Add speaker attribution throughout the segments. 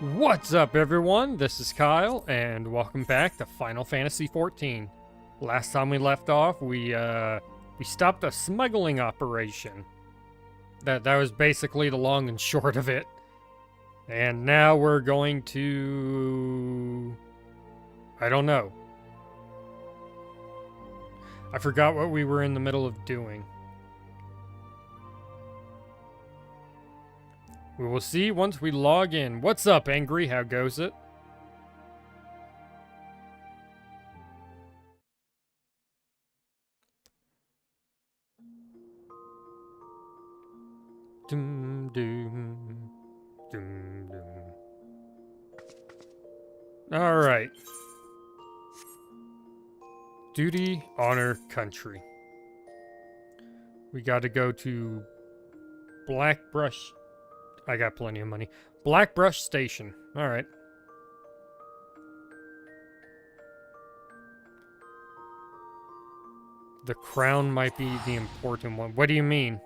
Speaker 1: What's up, everyone? This is Kyle, and welcome back to Final Fantasy XIV. Last time we left off, we stopped a smuggling operation. That was basically the long and short of it. And now we're going to... I don't know. I forgot what we were in the middle of doing. We will see once we log in. What's up, Angry? How goes it? Dum, dum, dum, dum. All right. Duty, honor, country. We got to go to Blackbrush. I got plenty of money. Blackbrush Station. All right. The crown might be the important one. What do you mean?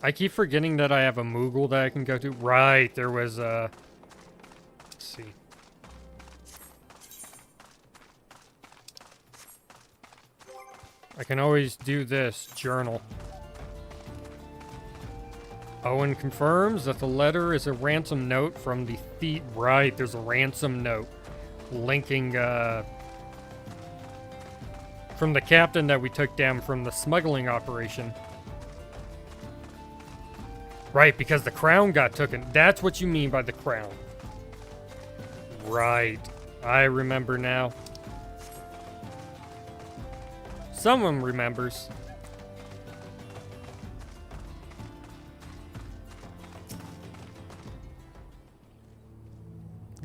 Speaker 1: I keep forgetting that I have a Moogle that I can go to. Right, there was a... Let's see. I can always do this. Journal. Owen confirms that the letter is a ransom note from the thief. Right, there's a ransom note linking, from the captain that we took down from the smuggling operation. Right, because the crown got taken. That's what you mean by the crown. Right. I remember now. Someone remembers.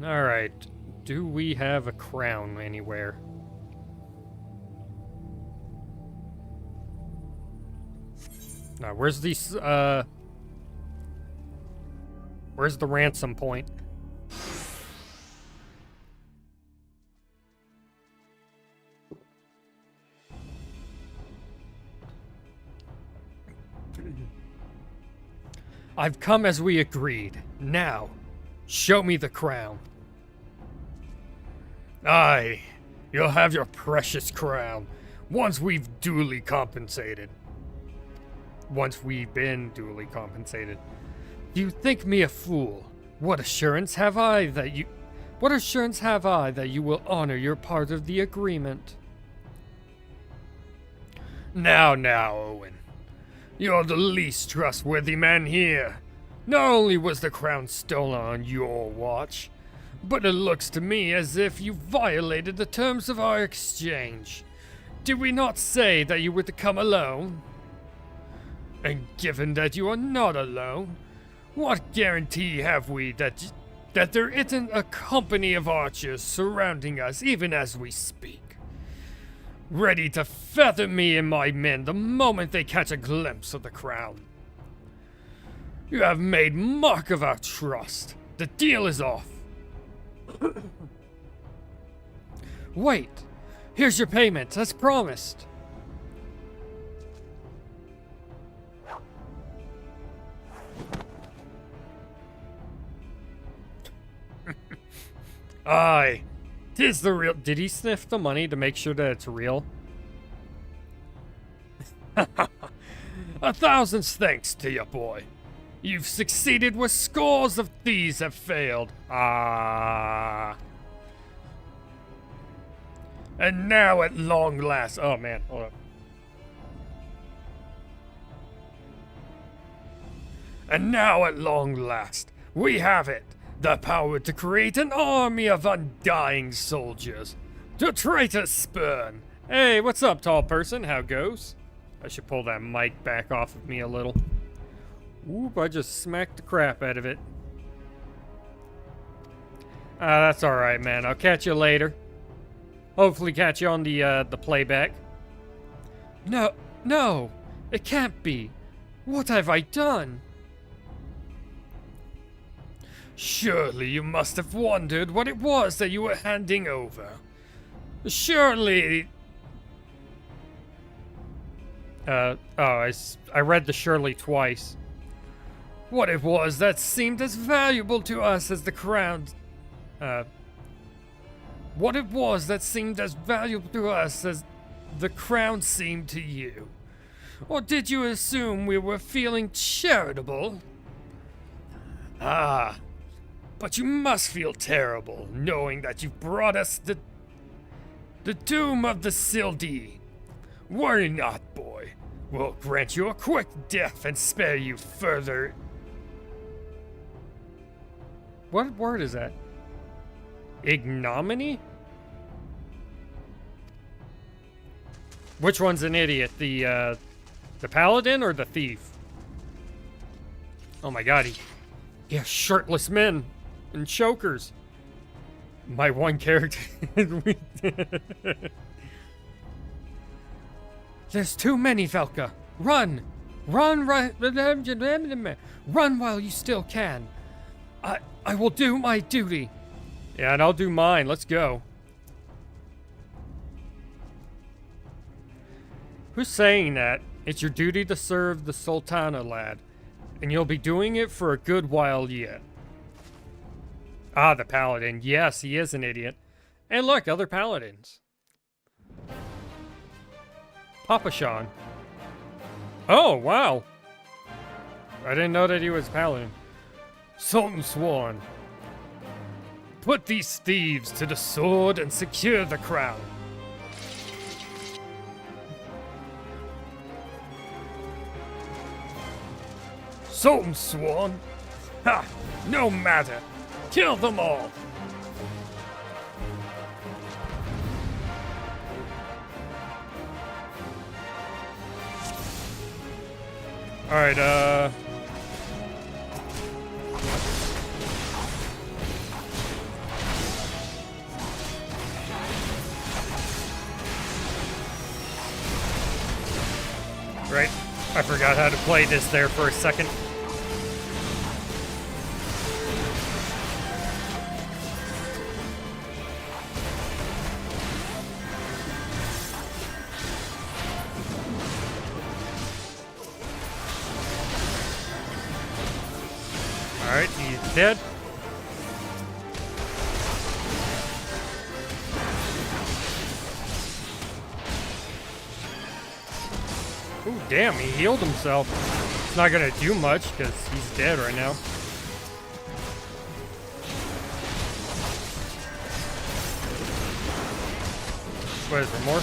Speaker 1: Alright. Do we have a crown anywhere? Now, where's these, where's the ransom point? I've come as we agreed. Now, show me the crown. Aye, you'll have your precious crown once we've duly compensated. Once we've been duly compensated. You think me a fool? What assurance have I that you will honor your part of the agreement? Now, Owen. You're the least trustworthy man here. Not only was the crown stolen on your watch, but it looks to me as if you violated the terms of our exchange. Did we not say that you were to come alone? And given that you are not alone, what guarantee have we that there isn't a company of archers surrounding us even as we speak, ready to feather me and my men the moment they catch a glimpse of the crown? You have made mock of our trust. The deal is off. Wait, here's your payment, as promised. Aye, 'tis the real. Did he sniff the money to make sure that it's real? 1,000 thanks to you, boy. You've succeeded where scores of thieves have failed. Ah. And now at long last. Oh man, hold up. And now at long last, we have it. The power to create an army of undying soldiers. To traitor spurn. Hey, what's up, tall person? How goes? I should pull that mic back off of me a little. Oop, I just smacked the crap out of it. That's alright, man. I'll catch you later. Hopefully catch you on the playback. No, it can't be. What have I done? Surely you must have wondered what it was that you were handing over. Surely... I read the surely twice. What it was that seemed as valuable to us as the crown... What it was that seemed as valuable to us as the crown seemed to you. Or did you assume we were feeling charitable? Ah... But you must feel terrible, knowing that you've brought us the doom of the Sildee. Worry not, boy. We'll grant you a quick death and spare you further... What word is that? Ignominy? Which one's an idiot? The paladin or the thief? Oh my god, he has shirtless men. And chokers. My one character. There's too many, Velka. Run! Run while you still can. I will do my duty. Yeah, and I'll do mine. Let's go. Who's saying that? It's your duty to serve the Sultana, lad. And you'll be doing it for a good while yet. Ah, the paladin. Yes, he is an idiot. And look, other paladins. Papa Sean. Oh, wow. I didn't know that he was paladin. Sultan Sworn. Put these thieves to the sword and secure the crown. Sultan Sworn? Ha! No matter. Kill them all. Alright, right. I forgot how to play this there for a second. Alright, he's dead. Ooh, damn, he healed himself. It's not gonna do much, because he's dead right now. What is there, more?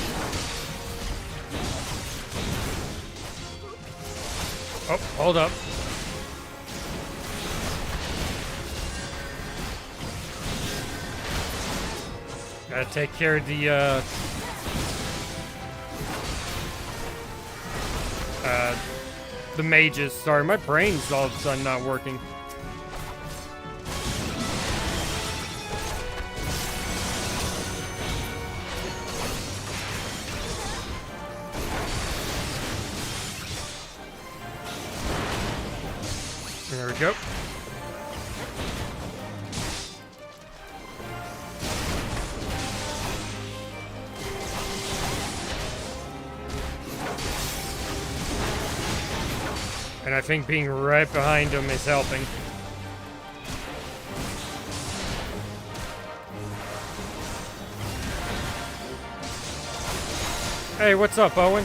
Speaker 1: Oh, hold up. Gotta take care of the mages. Sorry, my brain's all of a sudden not working. There we go. And I think being right behind him is helping. Hey, what's up, Owen?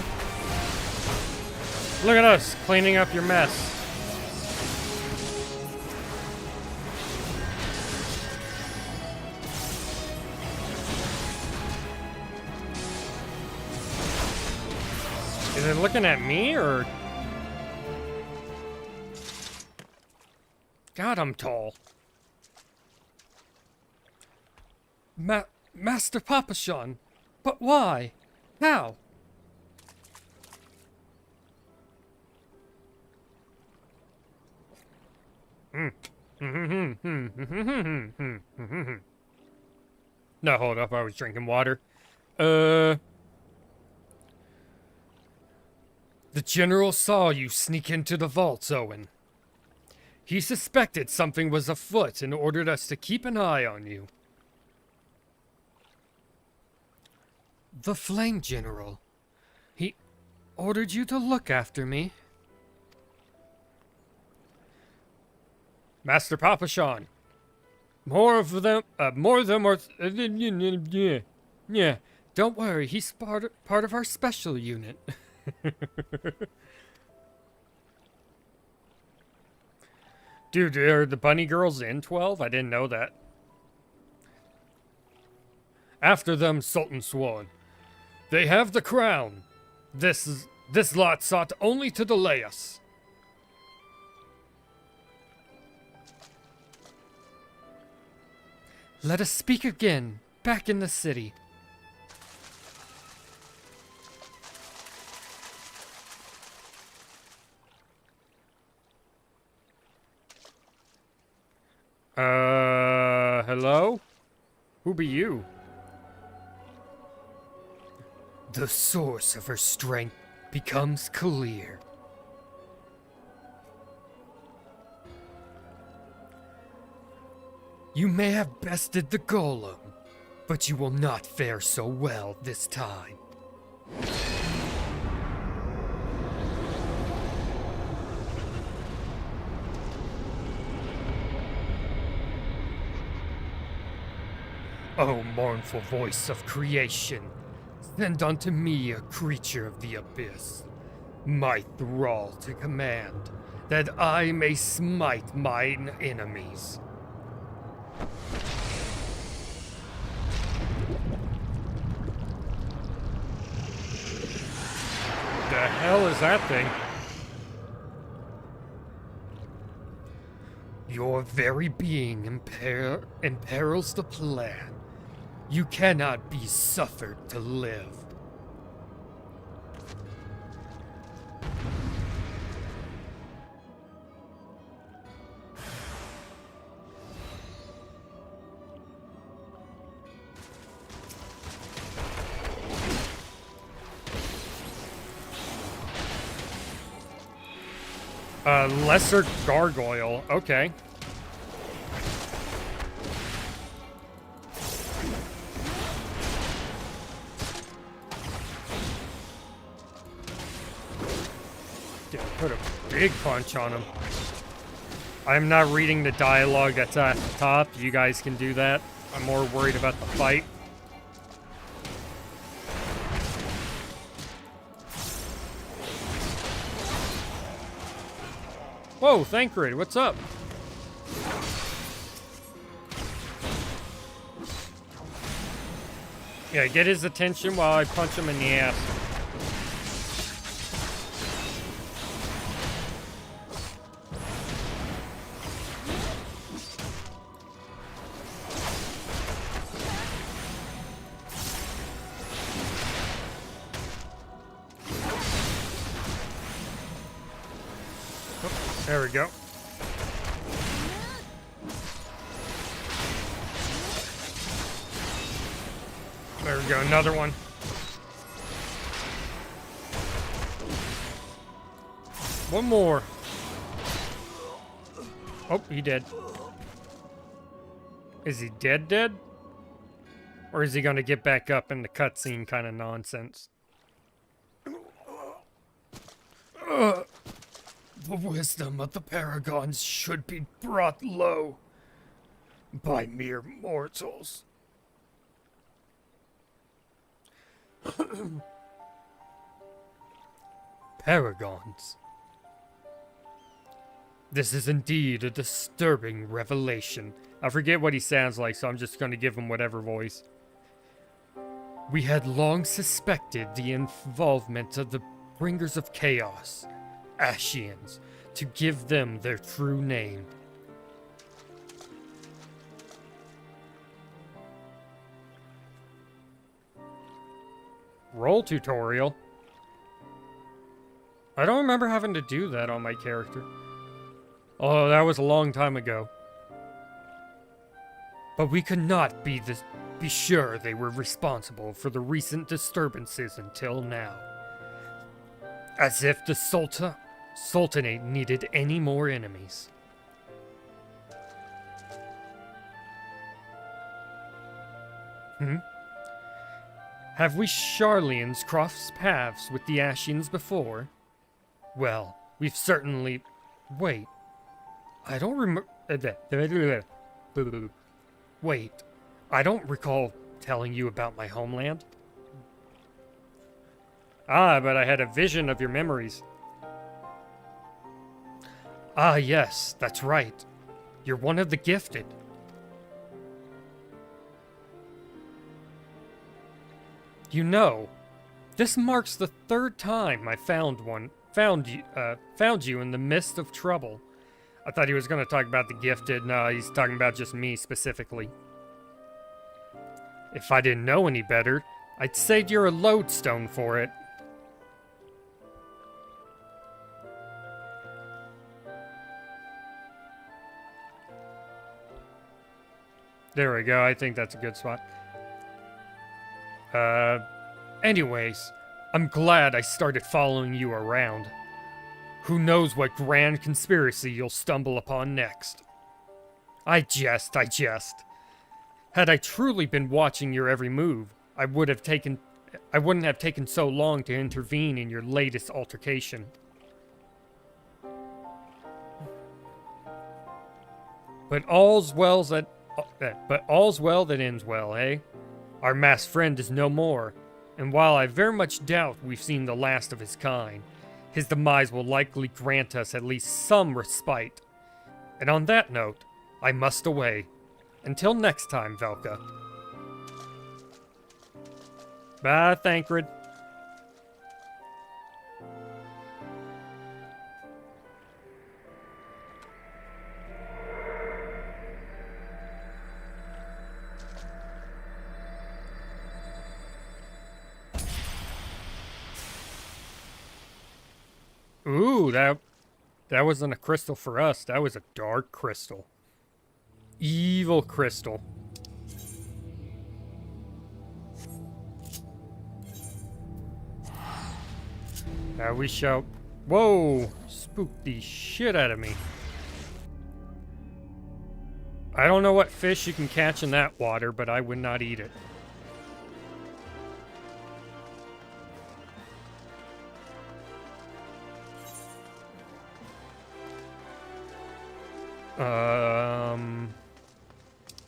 Speaker 1: Look at us, cleaning up your mess. Is it looking at me, or... God, I'm tall. Master Papashan, but why? How? No, hold up, I was drinking water. The general saw you sneak into the vaults, Owen. He suspected something was afoot and ordered us to keep an eye on you. The Flame General. He ordered you to look after me. Master Papashan. More of them are... Yeah, don't worry, he's part of our special unit. Dude, are the bunny girls in 12? I didn't know that. After them, Sultan Sworn. They have the crown. This lot sought only to delay us. Let us speak again, back in the city. Hello? Who be you? The source of her strength becomes clear. You may have bested the golem, but you will not fare so well this time. O mournful voice of creation, send unto me a creature of the abyss, my thrall to command, that I may smite mine enemies. The hell is that thing? Your very being imperils the plan. You cannot be suffered to live. Lesser gargoyle. Okay. Put a big punch on him. I'm not reading the dialogue that's at the top. You guys can do that. I'm more worried about the fight. Whoa, Thancred, what's up? Yeah, get his attention while I punch him in the ass. There we go. There we go, another one. One more. Oh, he dead. Is he dead? Or is he gonna get back up in the cutscene kind of nonsense? The wisdom of the paragons should be brought low by mere mortals. Paragons. This is indeed a disturbing revelation. I forget what he sounds like, so I'm just going to give him whatever voice. We had long suspected the involvement of the Bringers of Chaos, Ashians, to give them their true name. Roll tutorial? I don't remember having to do that on my character. Oh, that was a long time ago. But we could not be sure they were responsible for the recent disturbances until now. As if the Sultanate needed any more enemies. Have we Sharlayans crossed paths with the Ashians before? Well, we've certainly... Wait. I don't remember... Wait. I don't recall telling you about my homeland. Ah, but I had a vision of your memories. Ah, yes, that's right. You're one of the gifted. You know, this marks the third time I found you in the midst of trouble. I thought he was going to talk about the gifted. No, he's talking about just me specifically. If I didn't know any better, I'd say you're a lodestone for it. There we go. I think that's a good spot. Anyways, I'm glad I started following you around. Who knows what grand conspiracy you'll stumble upon next. I jest. Had I truly been watching your every move, I wouldn't have taken so long to intervene in your latest altercation. But all's well But all's well that ends well, eh? Our masked friend is no more, and while I very much doubt we've seen the last of his kind, his demise will likely grant us at least some respite. And on that note, I must away. Until next time, Velka. Bye, Thancred. Ooh, that wasn't a crystal for us. That was a dark crystal. Evil crystal. Now we shall... Whoa! Spooked the shit out of me. I don't know what fish you can catch in that water, but I would not eat it.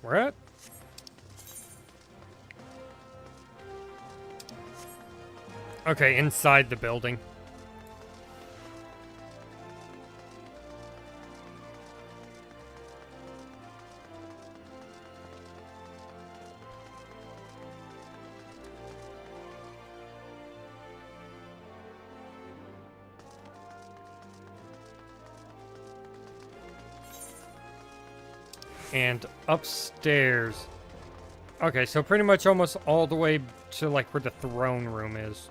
Speaker 1: Where at? Okay, inside the building. And upstairs. Okay, so pretty much almost all the way to like where the throne room is.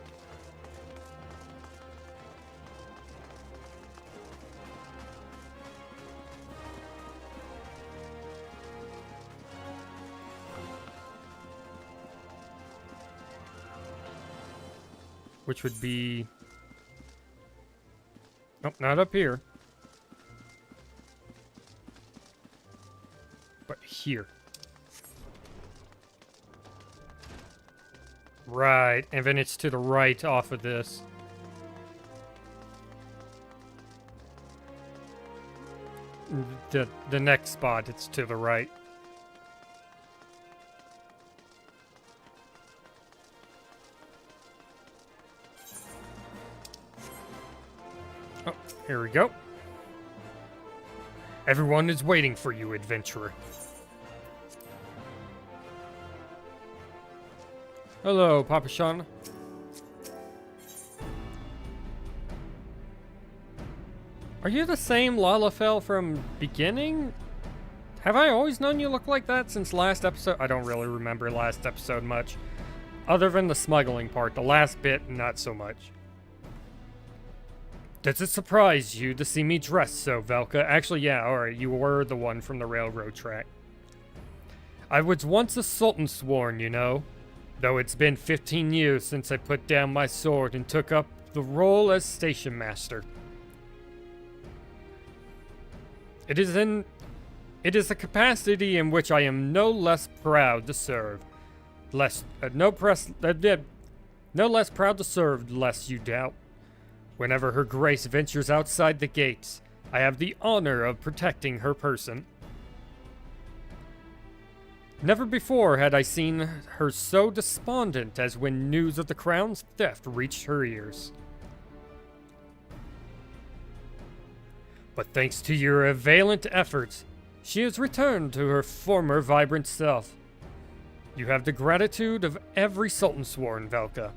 Speaker 1: Which would be... Nope, not up here. But here. Right, and then it's to the right off of this. The next spot, it's to the right. Oh, here we go. Everyone is waiting for you, adventurer. Hello, Papa Sean. Are you the same Lalafell from beginning? Have I always known you look like that since last episode? I don't really remember last episode much. Other than the smuggling part. The last bit, not so much. Does it surprise you to see me dressed so, Velka? Actually, yeah, alright, you were the one from the railroad track. I was once a Sultan Sworn, you know. Though it's been 15 years since I put down my sword and took up the role as station master. It is a capacity in which I am no less proud to serve. No less proud to serve, lest you doubt. Whenever Her Grace ventures outside the gates, I have the honor of protecting her person. Never before had I seen her so despondent as when news of the crown's theft reached her ears. But thanks to your valiant efforts, she has returned to her former vibrant self. You have the gratitude of every Sultan Sworn, Velka.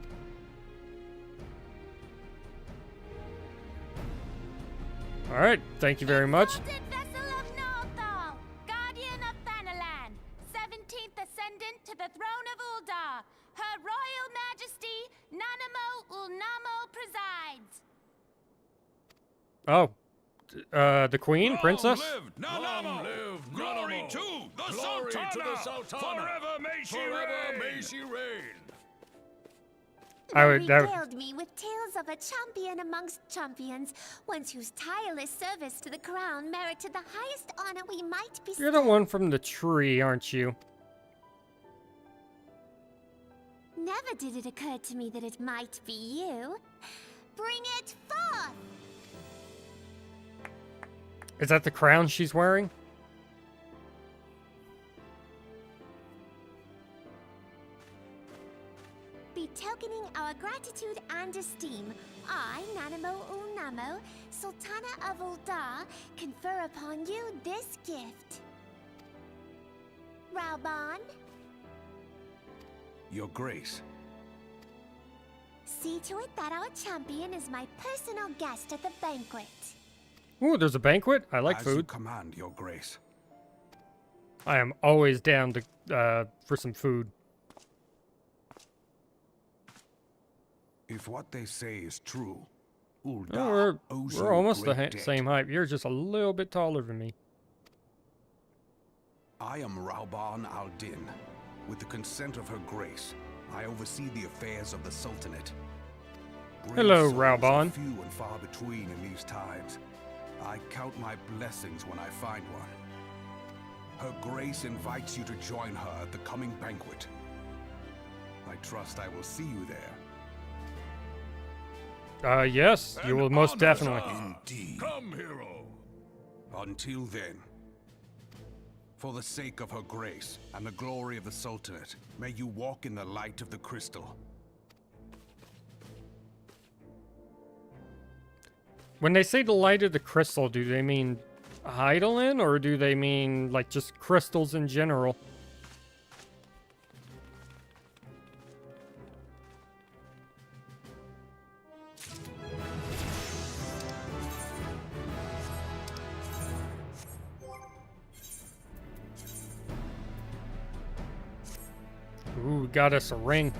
Speaker 1: Alright, thank you very much.
Speaker 2: To the throne of Uldar, Her Royal Majesty Nanamo Ulnamo presides.
Speaker 1: Oh, the Queen, Princess.
Speaker 3: Long live glory to the Sultana! Forever may she reign!
Speaker 2: You regaled me with tales of a champion amongst champions, once whose tireless service to the crown merited the highest honor we might bestow.
Speaker 1: You're the one from the tree, aren't you?
Speaker 2: Never did it occur to me that it might be you. Bring it forth!
Speaker 1: Is that the crown she's wearing?
Speaker 2: betokening our gratitude and esteem, I, Nanamo Ulnamo, Sultana of Ul'dah, confer upon you this gift. Reborn,
Speaker 3: Your Grace.
Speaker 2: see to it that our champion is my personal guest at the banquet.
Speaker 1: Ooh, there's a banquet? I like
Speaker 3: As you
Speaker 1: food.
Speaker 3: command, Your Grace.
Speaker 1: I am always down to for some food.
Speaker 3: If what they say is true,
Speaker 1: Oh,
Speaker 3: Ul'dah owes you
Speaker 1: we're
Speaker 3: a
Speaker 1: almost the
Speaker 3: great debt.
Speaker 1: same height. You're just a little bit taller than me.
Speaker 3: I am Reborn al-Din. With the consent of Her Grace, I oversee the affairs of the Sultanate. Brave
Speaker 1: Hello,
Speaker 3: souls are
Speaker 1: Reborn.
Speaker 3: few and far between in these times. I count my blessings when I find one. Her Grace invites you to join her at the coming banquet. I trust I will see you there.
Speaker 1: Yes, you will most definitely.
Speaker 3: Indeed.
Speaker 4: Come, hero.
Speaker 3: Until then, for the sake of Her Grace and the glory of the Sultanate, may you walk in the light of the crystal.
Speaker 1: When they say the light of the crystal, do they mean Heidelin, or do they mean, like, just crystals in general? Ooh, got us a ring.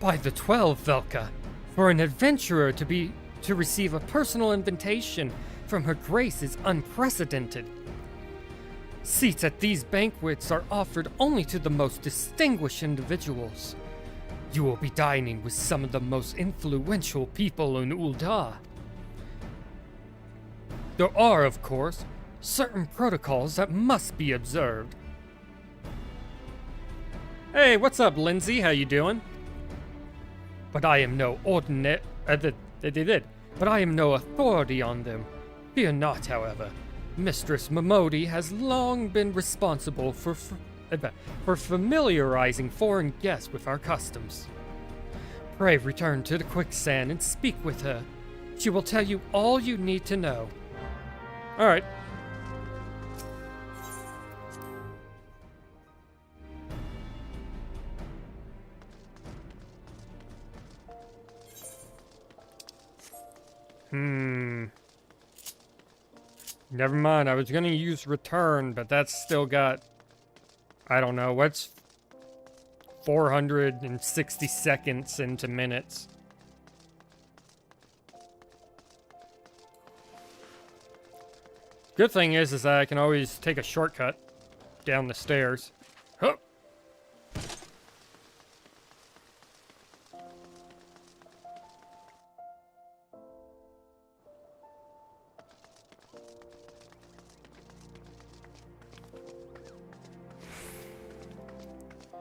Speaker 1: By the 12, Velka, for an adventurer to receive a personal invitation from Her Grace is unprecedented. Seats at these banquets are offered only to the most distinguished individuals. You will be dining with some of the most influential people in Ul'dah. There are, of course, certain protocols that must be observed. Hey, what's up, Lindsay? How you doing? But I am no But I am no authority on them. Fear not, however. Mistress Momodi has long been responsible for familiarizing foreign guests with our customs. Pray return to the quicksand and speak with her. She will tell you all you need to know. Alright. Never mind, I was gonna use return, but that's still got, I don't know, what's 460 seconds into minutes. Good thing is that I can always take a shortcut down the stairs. Huh.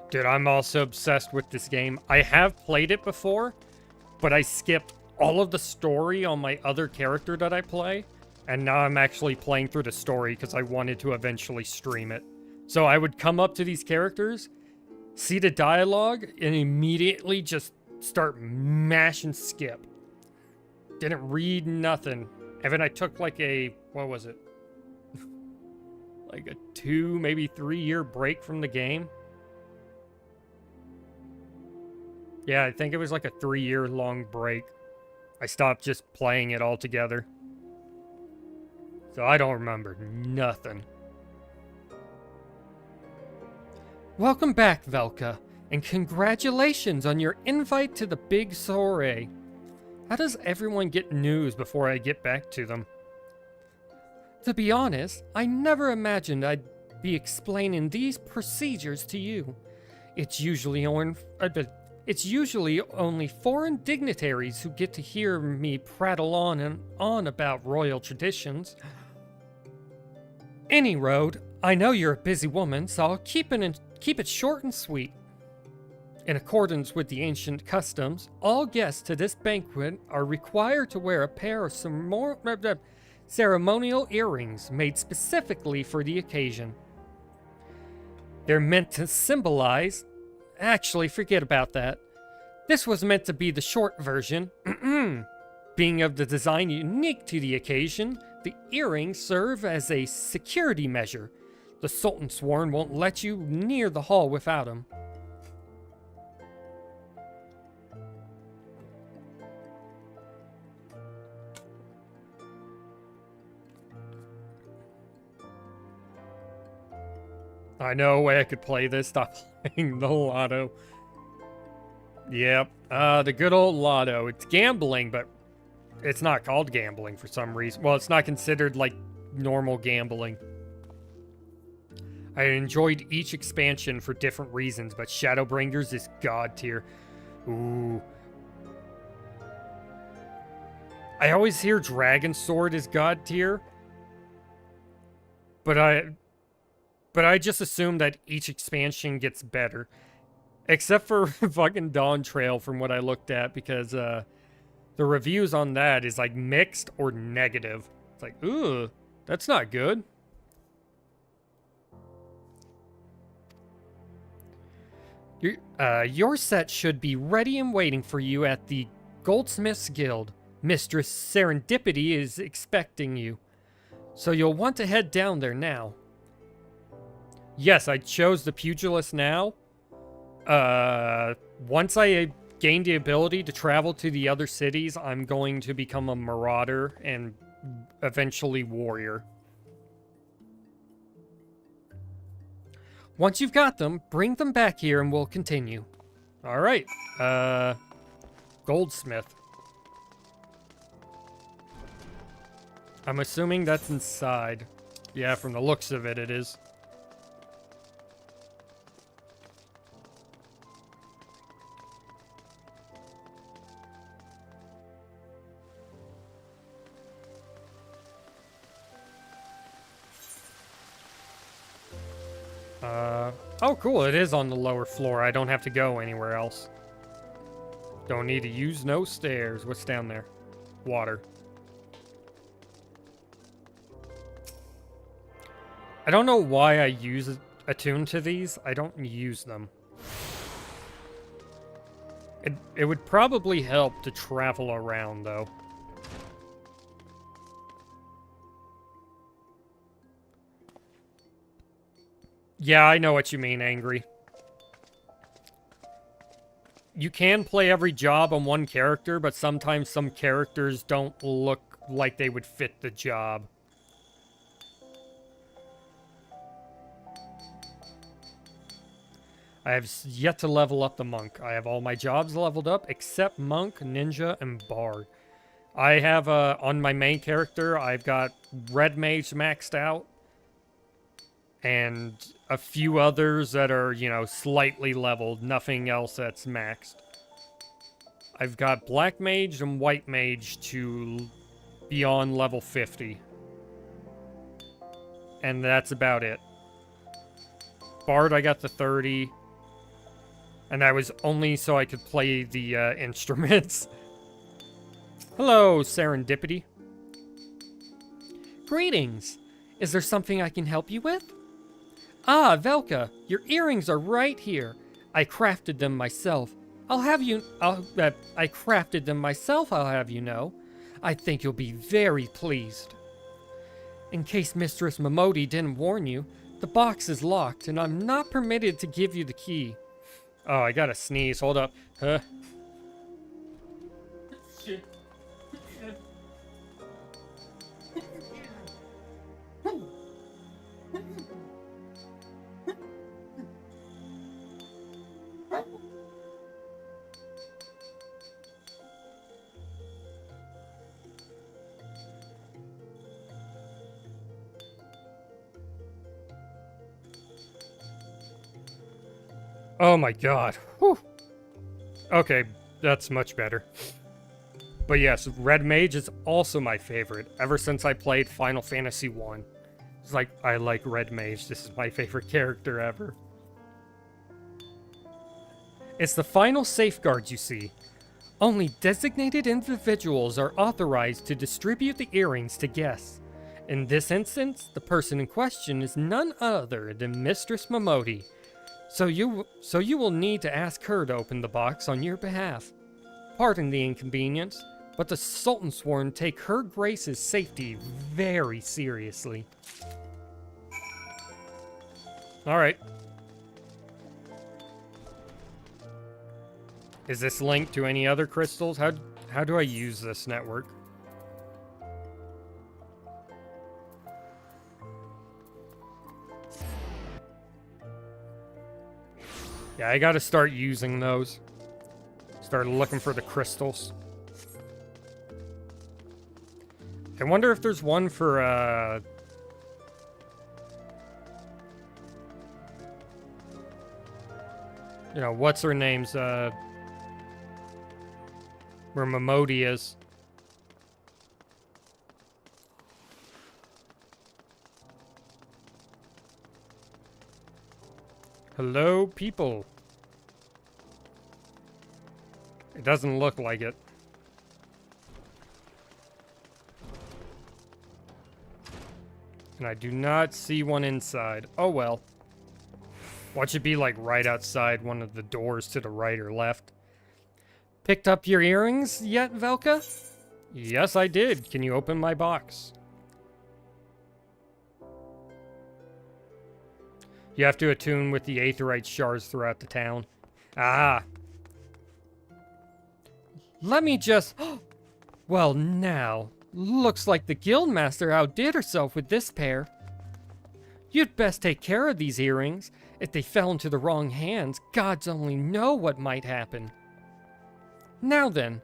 Speaker 1: Dude, I'm also obsessed with this game. I have played it before, but I skipped all of the story on my other character that I play, and now I'm actually playing through the story because I wanted to eventually stream it. So I would come up to these characters, see the dialogue, and immediately just start mashing skip. Didn't read nothing. And then I took like a, what was it? Like a 2, maybe 3 year break from the game. Yeah, I think it was like a 3-year-long break. I stopped just playing it altogether. So I don't remember nothing. Welcome back, Velka, and congratulations on your invite to the big soiree. How does everyone get news before I get back to them? To be honest, I never imagined I'd be explaining these procedures to you. It's usually only foreign dignitaries who get to hear me prattle on and on about royal traditions. Any road, I know you're a busy woman, so I'll keep it short and sweet. In accordance with the ancient customs, all guests to this banquet are required to wear a pair of ceremonial earrings made specifically for the occasion. They're meant to symbolize... Actually, forget about that. This was meant to be the short version. Being of the design unique to the occasion, the earrings serve as a security measure. The Sultan Sworn won't let you near the hall without them. I know a way I could play this. Stop playing the lotto. Yep, the good old lotto. It's gambling, but it's not called gambling for some reason. Well, it's not considered like normal gambling. I enjoyed each expansion for different reasons, but Shadowbringers is god tier. Ooh. I always hear Dragon Sword is god tier, but I just assume that each expansion gets better. Except for fucking Dawn Trail from what I looked at, because the reviews on that is like mixed or negative. It's like, ooh, that's not good. Your set should be ready and waiting for you at the Goldsmiths Guild. Mistress Serendipity is expecting you, so you'll want to head down there now. Yes, I chose the Pugilist now. Once I gain the ability to travel to the other cities, I'm going to become a Marauder and eventually Warrior. Once you've got them, bring them back here and we'll continue. Alright, Goldsmith. I'm assuming that's inside. Yeah, from the looks of it, it is. Oh cool, it is on the lower floor. I don't have to go anywhere else. Don't need to use no stairs. What's down there? Water. I don't know why I use attune to these. I don't use them. It would probably help to travel around, though. Yeah, I know what you mean, Angry. You can play every job on one character, but sometimes some characters don't look like they would fit the job. I have yet to level up the Monk. I have all my jobs leveled up, except Monk, Ninja, and Bard. I have, on my main character, I've got Red Mage maxed out. And a few others that are, you know, slightly leveled. Nothing else that's maxed. I've got Black Mage and White Mage to beyond level 50. And that's about it. Bard, I got the 30. And that was only so I could play the instruments. Hello, Serendipity. Greetings. Is there something I can help you with? Ah, Velka, your earrings are right here. I crafted them myself. I'll have you know. I think you'll be very pleased. In case Mistress Momodi didn't warn you, the box is locked and I'm not permitted to give you the key. Oh, I gotta sneeze. Hold up. Huh? Oh my god. Whew. Okay, that's much better. But yes, Red Mage is also my favorite, ever since I played Final Fantasy 1. It's like, I like Red Mage, this is my favorite character ever. It's the final safeguard, you see. Only designated individuals are authorized to distribute the earrings to guests. In this instance, the person in question is none other than Mistress Momodi. So you will need to ask her to open the box on your behalf. Pardon the inconvenience, but the Sultan Sworn take Her Grace's safety very seriously. Alright. Is this linked to any other crystals? How do I use this network? Yeah, I gotta start using those. Start looking for the crystals. I wonder if there's one for, you know, what's her name's, where Momodi is. Hello, people. It doesn't look like it. And I do not see one inside. Oh well. Watch it be like right outside one of the doors to the right or left. Picked up your earrings yet, Velka? Yes, I did. Can you open my box? You have to attune with the aetheryte shards throughout the town. Ah. Let me just... Well, now. Looks like the guildmaster outdid herself with this pair. You'd best take care of these earrings. If they fell into the wrong hands, gods only know what might happen. Now then,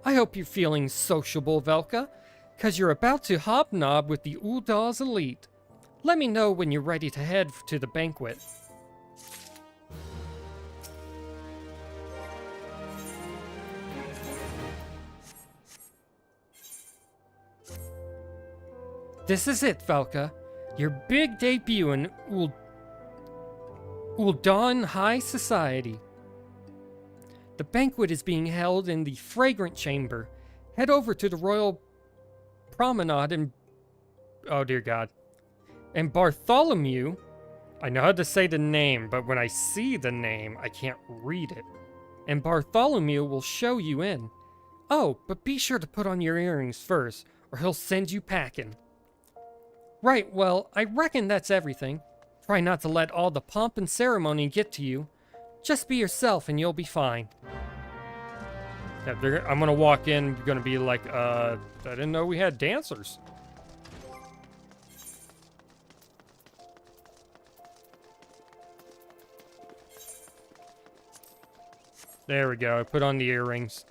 Speaker 1: I hope you're feeling sociable, Velka, 'cause you're about to hobnob with the Uldar's elite. Let me know when you're ready to head to the banquet. This is it, Velka. Your big debut in Uldan High Society. The banquet is being held in the Fragrant Chamber. Head over to the Royal Promenade and... Oh, dear God. And Bartholomew... I know how to say the name, but when I see the name, I can't read it. And Bartholomew will show you in. Oh, but be sure to put on your earrings first, or he'll send you packing. Right, well, I reckon that's everything. Try not to let all the pomp and ceremony get to you. Just be yourself and you'll be fine. Yeah, I'm gonna walk in, gonna be like, I didn't know we had dancers. There we go, I put on the earrings.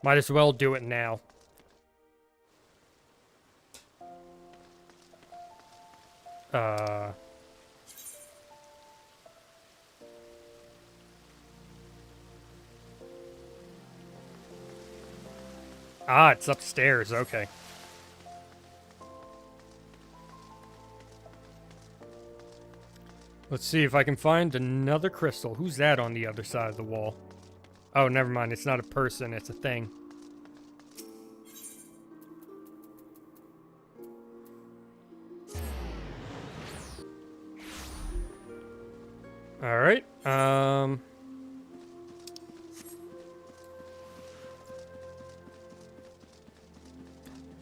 Speaker 1: Might as well do it now. Ah, it's upstairs, okay. Let's see if I can find another crystal. Who's that on the other side of the wall? Oh, never mind, it's not a person, it's a thing. Alright,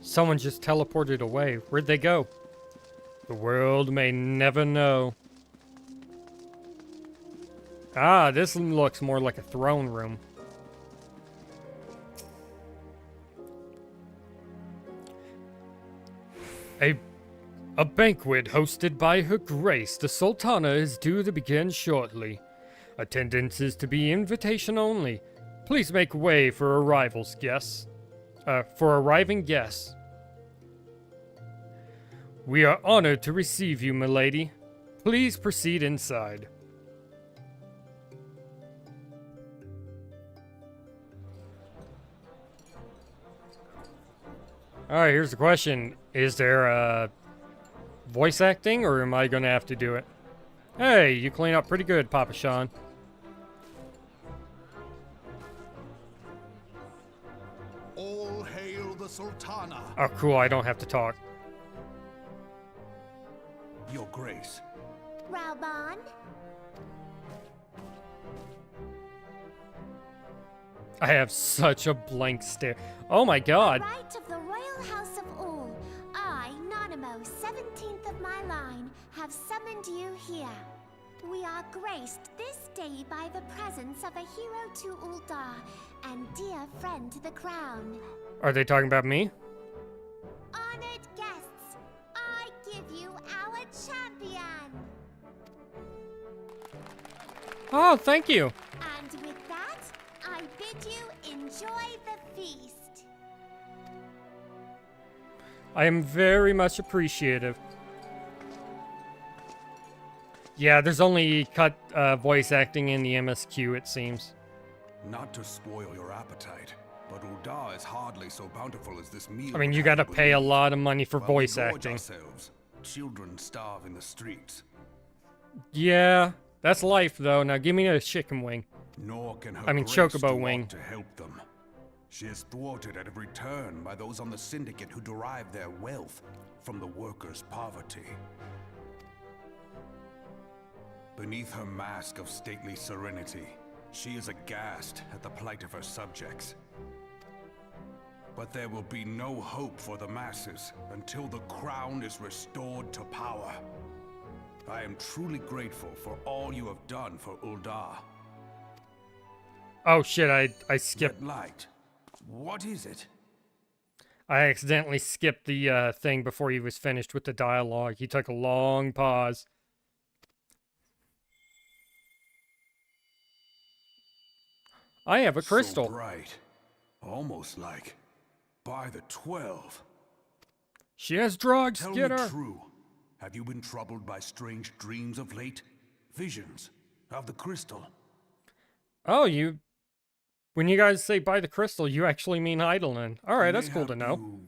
Speaker 1: someone just teleported away. Where'd they go? The world may never know. Ah, this looks more like a throne room. A banquet hosted by Her Grace, the Sultana, is due to begin shortly. Attendance is to be invitation only. Please make way for arriving guests. We are honored to receive you, milady. Please proceed inside. Alright, here's the question. Is there, voice acting, or am I gonna have to do it? Hey, you clean up pretty good, Papa Sean.
Speaker 3: the Sultana.
Speaker 1: Oh, cool. I don't have to talk.
Speaker 3: Your Grace.
Speaker 2: Reborn?
Speaker 1: I have such a blank stare. Oh my god.
Speaker 2: Right of the royal house of all, I, Nanamo, 17th of my line, have summoned you here. We are graced this day by the presence of a hero to Ul'dah and dear friend to the crown.
Speaker 1: Are they talking about me?
Speaker 2: Honored guests, I give you our champion.
Speaker 1: Oh, thank you.
Speaker 2: And with that, I bid you enjoy the feast.
Speaker 1: I am very much appreciative. Yeah, there's only cut voice acting in the MSQ, it seems.
Speaker 3: Not to spoil your appetite, but Ul'dah is hardly so bountiful as this meal.
Speaker 1: I mean, you
Speaker 3: would
Speaker 1: gotta
Speaker 3: have you
Speaker 1: pay a
Speaker 3: believe.
Speaker 1: lot of money for
Speaker 3: While we
Speaker 1: voice
Speaker 3: gorge
Speaker 1: acting.
Speaker 3: ourselves, children starve in the streets.
Speaker 1: Yeah, that's life, though. Now give me a chicken wing.
Speaker 3: Nor can her
Speaker 1: I mean,
Speaker 3: grace
Speaker 1: chocobo
Speaker 3: do aught
Speaker 1: wing.
Speaker 3: to help them. She is thwarted at every turn by those on the syndicate who derive their wealth from the workers' poverty. Beneath her mask of stately serenity, she is aghast at the plight of her subjects. But there will be no hope for the masses until the crown is restored to power. I am truly grateful for all you have done for Ul'dah.
Speaker 1: Oh shit, I skipped.
Speaker 3: That light, what is it?
Speaker 1: I accidentally skipped the thing before he was finished with the dialogue. He took a long pause. I have a crystal.
Speaker 3: So bright, almost like by the 12.
Speaker 1: She has drugs.
Speaker 3: Tell
Speaker 1: Get
Speaker 3: me
Speaker 1: her.
Speaker 3: true. Have you been troubled by strange dreams of late? Visions of the crystal?
Speaker 1: Oh, you. When you guys say buy the crystal, you actually mean Heidelin. All right, that's cool to
Speaker 3: Mayhap
Speaker 1: know.
Speaker 3: you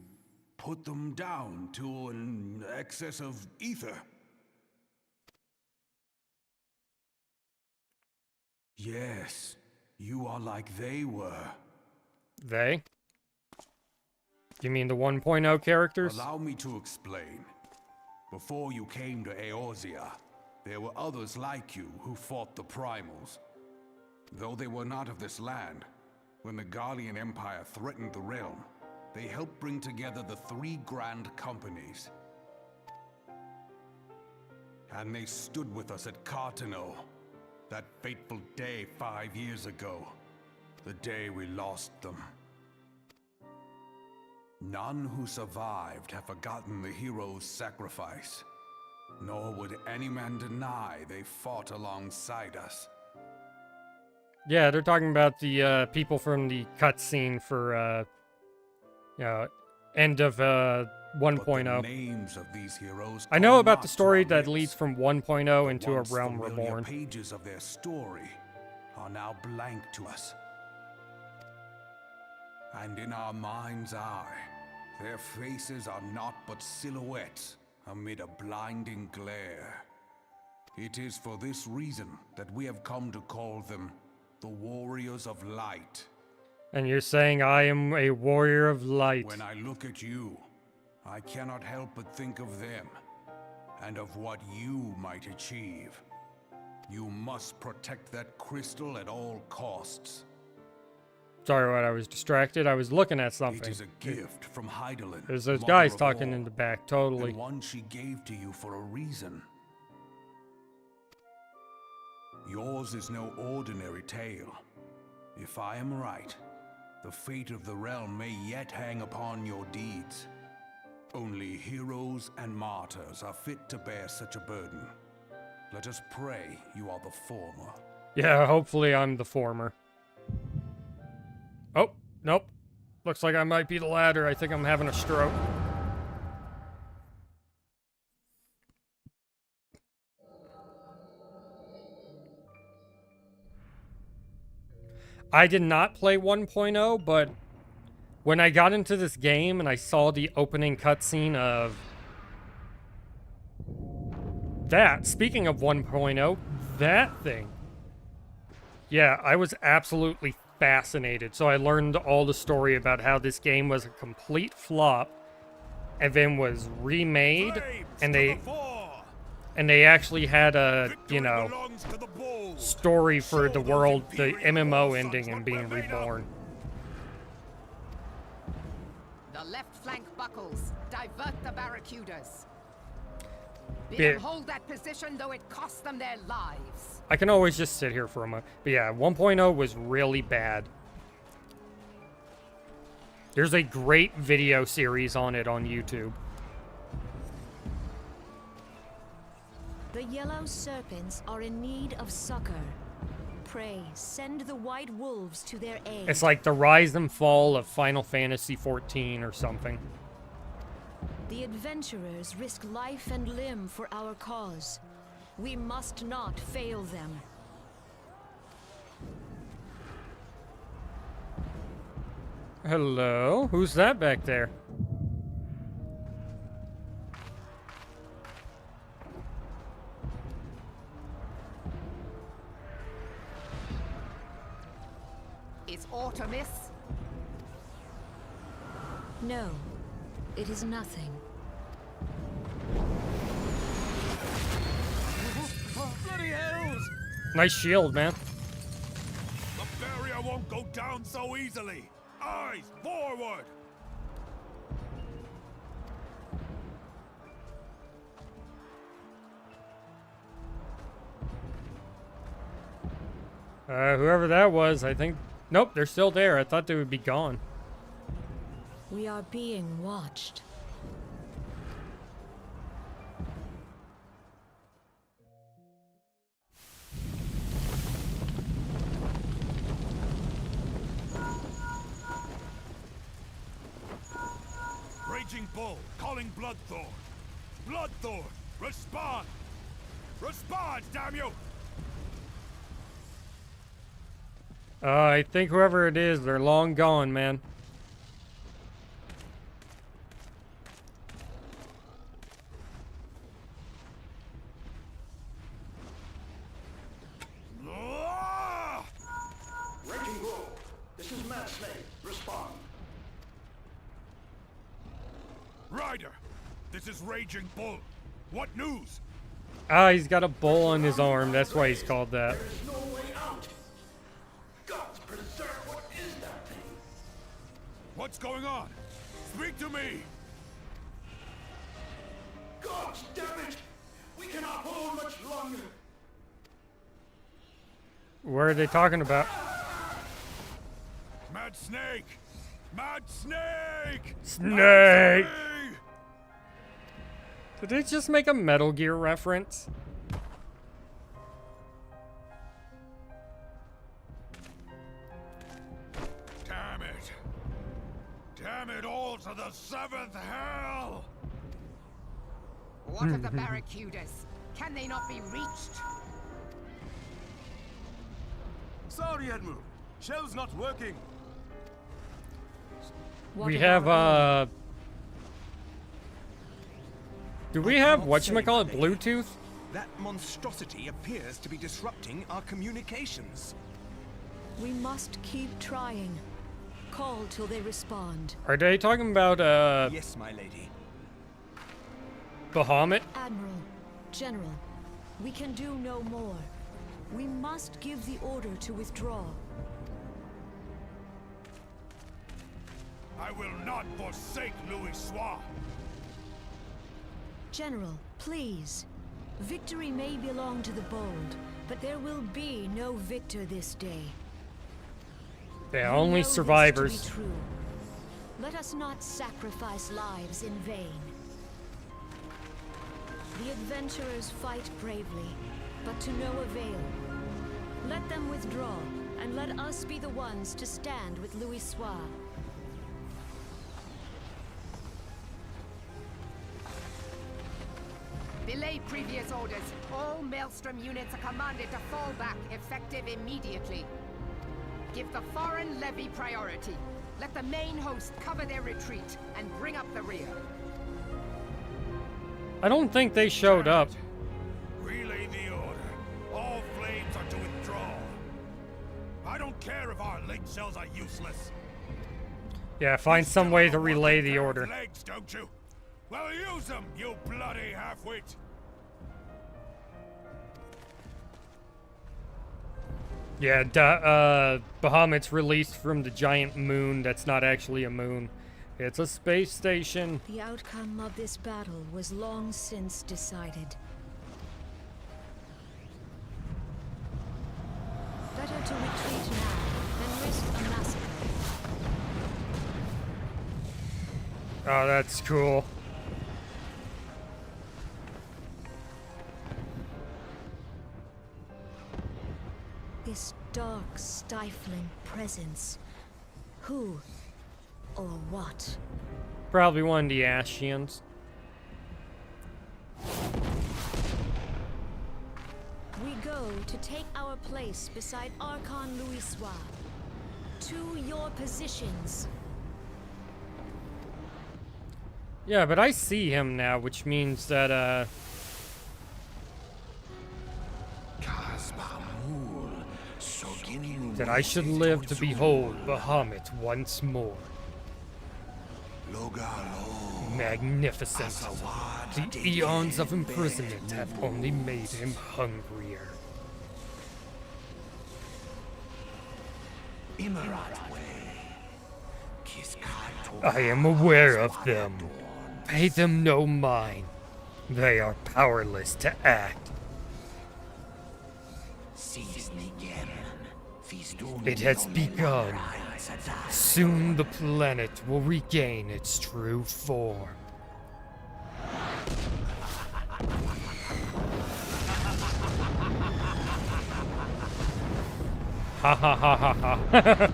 Speaker 3: put them down to an excess of ether. Yes, you are like they were.
Speaker 1: They? You mean the 1.0 characters?
Speaker 3: Allow me to explain. Before you came to Eorzea, there were others like you who fought the primals. Though they were not of this land, when the Garlean Empire threatened the realm, they helped bring together the three grand companies. And they stood with us at Cartano, that fateful day 5 years ago, the day we lost them. None who survived have forgotten the hero's sacrifice, nor would any man deny they fought alongside us.
Speaker 1: Yeah, they're talking about the people from the cutscene for end of
Speaker 3: But the
Speaker 1: 1.0.
Speaker 3: names of these heroes
Speaker 1: I know
Speaker 3: come
Speaker 1: about
Speaker 3: not
Speaker 1: the
Speaker 3: to
Speaker 1: story
Speaker 3: our
Speaker 1: that
Speaker 3: lips.
Speaker 1: leads from 1.0
Speaker 3: The
Speaker 1: into a
Speaker 3: once
Speaker 1: realm
Speaker 3: familiar
Speaker 1: reborn.
Speaker 3: pages of their story are now blank to us. And in our mind's eye, their faces are naught but silhouettes amid a blinding glare. It is for this reason that we have come to call them the Warriors of Light.
Speaker 1: And you're saying I am a warrior of light.
Speaker 3: When I look at you, I cannot help but think of them, and of what you might achieve. You must protect that crystal at all costs.
Speaker 1: Sorry, what? I was distracted. I was looking at something.
Speaker 3: It is a gift from Heidelin.
Speaker 1: There's those
Speaker 3: Mother
Speaker 1: guys
Speaker 3: of
Speaker 1: talking
Speaker 3: all,
Speaker 1: in the back, totally.
Speaker 3: and one she gave to you for a reason. Yours is no ordinary tale. If I am right, the fate of the realm may yet hang upon your deeds. Only heroes and martyrs are fit to bear such a burden. Let us pray you are the former.
Speaker 1: Yeah, hopefully I'm the former. Oh, nope. Looks like I might be the latter. I think I'm having a stroke. I did not play 1.0, but when I got into this game and I saw the opening cutscene of that, speaking of 1.0, that thing. Yeah, I was absolutely fascinated. So I learned all the story about how this game was a complete flop and then was remade, and they actually had a, you know, story for the world, the MMO ending and being reborn.
Speaker 4: The left flank buckles. Divert the barracudas. Bid them hold that position, though it cost them their lives.
Speaker 1: I can always just sit here for a moment. But yeah, 1.0 was really bad. There's a great video series on it on YouTube.
Speaker 5: The yellow serpents are in need of succor. Pray, send the white wolves to their aid.
Speaker 1: It's like the rise and fall of Final Fantasy XIV or something.
Speaker 5: The adventurers risk life and limb for our cause. We must not fail them.
Speaker 1: Hello? Who's that back there?
Speaker 4: Is aught amiss?
Speaker 5: No, it is nothing.
Speaker 3: Bloody hells!
Speaker 1: Nice shield, man.
Speaker 3: The barrier won't go down so easily. Eyes forward!
Speaker 1: Whoever that was, I think... Nope, they're still there. I thought they would be gone.
Speaker 5: We are being watched.
Speaker 3: Raging Bull, calling Bloodthorn. Bloodthorn, respond! Respond, damn you!
Speaker 1: I think whoever it is, they're long gone, man.
Speaker 6: Raging Bull, this is Mad Snake. Respond.
Speaker 3: Ryder, this is Raging Bull. What news?
Speaker 1: Ah, he's got a bull on his arm. That's why he's called that.
Speaker 6: There is no way out. Gods preserve, what is that thing?
Speaker 3: What's going on? Speak to me!
Speaker 6: Gods damn it! We cannot hold much longer.
Speaker 1: What are they talking about?
Speaker 3: Mad Snake! Mad Snake!
Speaker 1: Snake! Did they just make a Metal Gear reference?
Speaker 3: Damn it! Damn it all to the seventh hell!
Speaker 4: What of the barracudas? Can they not be reached?
Speaker 7: Sorry, Admiral. Shell's not working.
Speaker 5: What
Speaker 1: We
Speaker 5: about
Speaker 1: have, do we have, whatchamacallit, Bluetooth?
Speaker 8: That monstrosity appears to be disrupting our communications.
Speaker 5: We must keep trying. Call till they respond.
Speaker 1: Are they talking about,
Speaker 8: Yes, my lady.
Speaker 1: Bahamut?
Speaker 5: Admiral, General, we can do no more. We must give the order to withdraw.
Speaker 3: I will not forsake Louis Soir.
Speaker 5: General, please. Victory may belong to the bold, but there will be no victor this day.
Speaker 1: Yeah,
Speaker 5: We
Speaker 1: only
Speaker 5: know this
Speaker 1: survivors.
Speaker 5: to be true. Let us not sacrifice lives in vain. The adventurers fight bravely, but to no avail. Let them withdraw, and let us be the ones to stand with Louis Soir.
Speaker 4: Belay previous orders. All Maelstrom units are commanded to fall back, effective immediately. Give the foreign levy priority. Let the main host cover their retreat and bring up the rear.
Speaker 1: I don't think they showed up.
Speaker 3: Relay the order. All flames are to withdraw. I don't
Speaker 7: don't care if our link cells are useless.
Speaker 1: Yeah, find some way to relay the order.
Speaker 7: Legs, don't you? Well, use them, you bloody half-wit.
Speaker 1: Yeah, Bahamut's released from the giant moon that's not actually a moon. It's a space station.
Speaker 5: The outcome of this battle was long since decided. Better to retreat now than risk a massacre.
Speaker 1: Oh, that's cool.
Speaker 5: This dark, stifling presence. Who or what?
Speaker 1: Probably one of the Ashians.
Speaker 5: We go to take our place beside Archon Louisoix. To your positions.
Speaker 1: Yeah, but I see him now, which means that, that I should live to behold Bahamut once more. Magnificent. The eons of imprisonment have only made him hungrier. I am aware of them. Pay them no mind. They are powerless to act. It has begun. Soon the planet will regain its true form. Ha ha ha ha ha.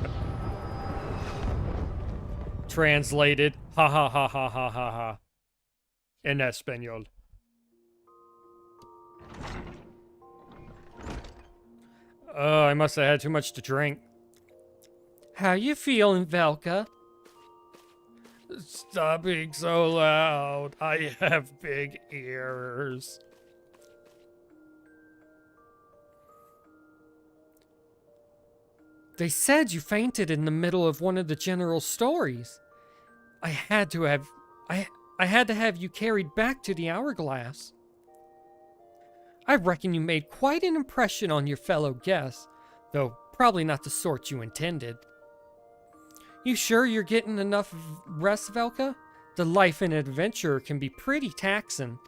Speaker 1: Translated. Ha ha ha ha ha ha ha. En español. I must have had too much to drink. How you feeling, Velka? Stop being so loud. I have big ears. They said you fainted in the middle of one of the general's stories. I had to have you carried back to the hourglass. I reckon you made quite an impression on your fellow guests, though probably not the sort you intended. You sure you're getting enough rest, Velka? The life in an adventurer can be pretty taxing.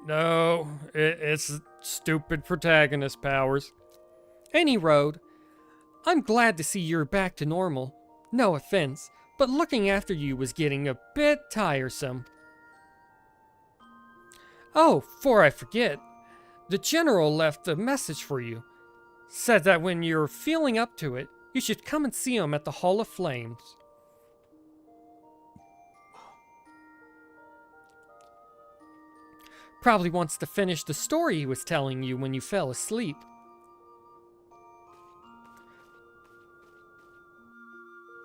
Speaker 1: No, it's stupid protagonist powers. Any road, I'm glad to see you're back to normal. No offense, but looking after you was getting a bit tiresome. Oh, before I forget, the general left a message for you. Said that when you're feeling up to it, you should come and see him at the Hall of Flames. Probably wants to finish the story he was telling you when you fell asleep.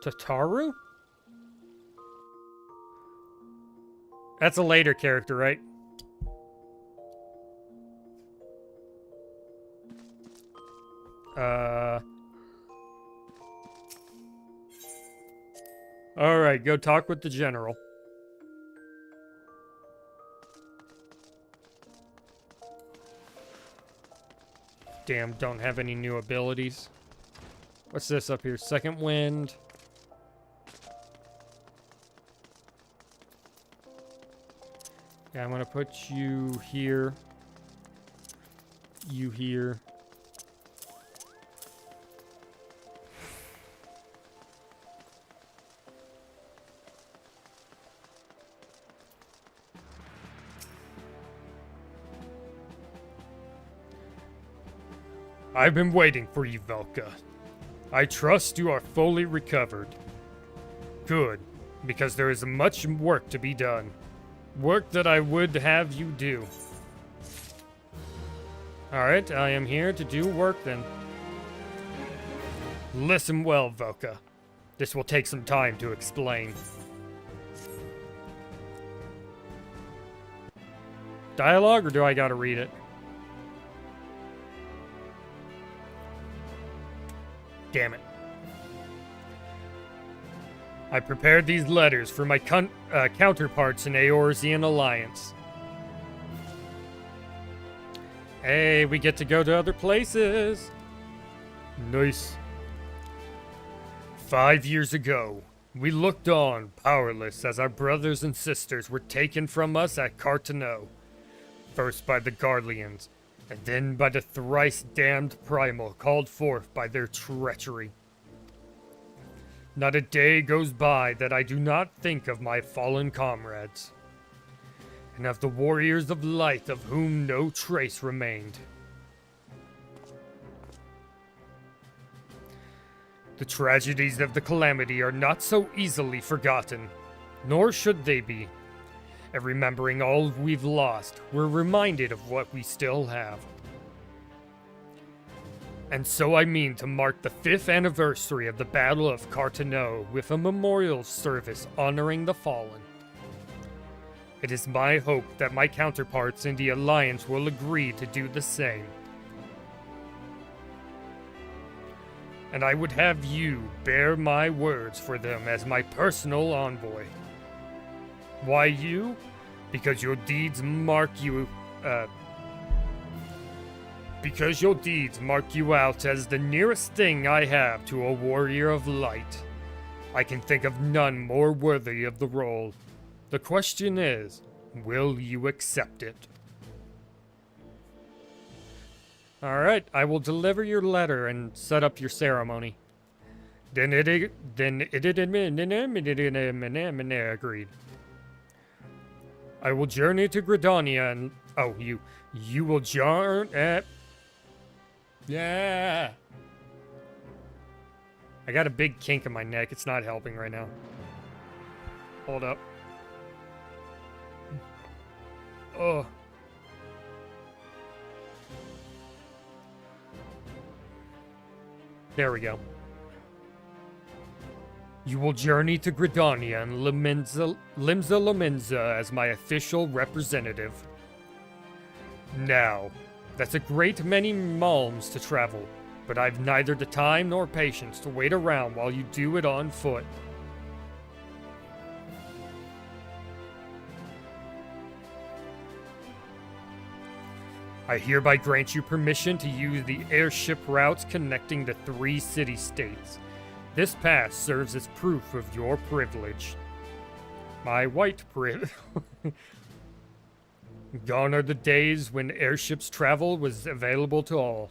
Speaker 1: Tataru? That's a later character, right? Alright, go talk with the general. Damn, don't have any new abilities. What's this up here? Second wind. Yeah, I'm gonna put you here. You here. I've been waiting for you, Velka. I trust you are fully recovered. Good, because there is much work to be done. Work that I would have you do. Alright, I am here to do work then. Listen well, Velka. This will take some time to explain. Dialogue, or do I gotta read it? Damn it. I prepared these letters for my counterparts in Eorzean Alliance. Hey, we get to go to other places. Nice. 5 years ago, we looked on, powerless, as our brothers and sisters were taken from us at Carteneau. First by the Garleans, and then by the thrice-damned Primal called forth by their treachery. Not a day goes by that I do not think of my fallen comrades, and of the warriors of light of whom no trace remained. The tragedies of the Calamity are not so easily forgotten, nor should they be. And remembering all we've lost, we're reminded of what we still have. And so I mean to mark the 5th anniversary of the Battle of Carteneau with a memorial service honoring the fallen. It is my hope that my counterparts in the Alliance will agree to do the same. And I would have you bear my words for them as my personal envoy. Why you? Because your deeds mark you, because your deeds mark you out as the nearest thing I have to a warrior of light. I can think of none more worthy of the role. The question is, will you accept it? Alright, I will deliver your letter and set up your ceremony. Agreed. I will journey to Gridania and... Oh, you will journey... Yeah. I got a big kink in my neck. It's not helping right now. Hold up. Oh. There we go. You will journey to Gridania and Limsa Lominsa as my official representative. Now, that's a great many malms to travel, but I've neither the time nor patience to wait around while you do it on foot. I hereby grant you permission to use the airship routes connecting the 3 city-states. This pass serves as proof of your privilege. My white privilege. Gone are the days when airships travel was available to all.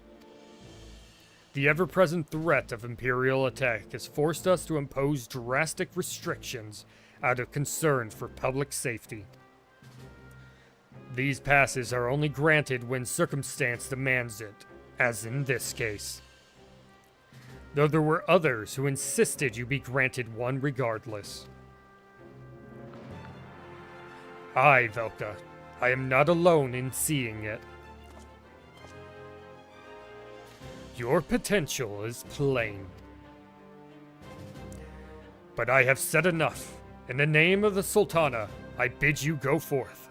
Speaker 1: The ever-present threat of Imperial attack has forced us to impose drastic restrictions out of concern for public safety. These passes are only granted when circumstance demands it, as in this case. Though there were others who insisted you be granted one regardless. I, Velka, I am not alone in seeing it. Your potential is plain. But I have said enough. In the name of the Sultana, I bid you go forth.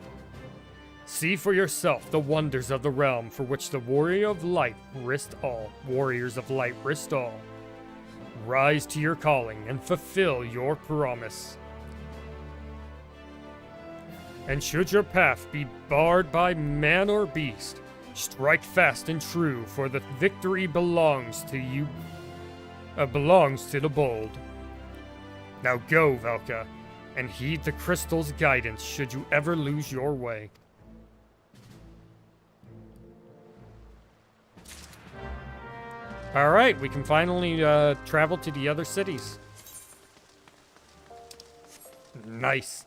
Speaker 1: See for yourself the wonders of the realm for which the warriors of light risked all. Rise to your calling and fulfill your promise. And should your path be barred by man or beast, strike fast and true, for the victory belongs to you, belongs to the bold. Now go, Velka, and heed the crystal's guidance should you ever lose your way. Alright, we can finally travel to the other cities. Nice.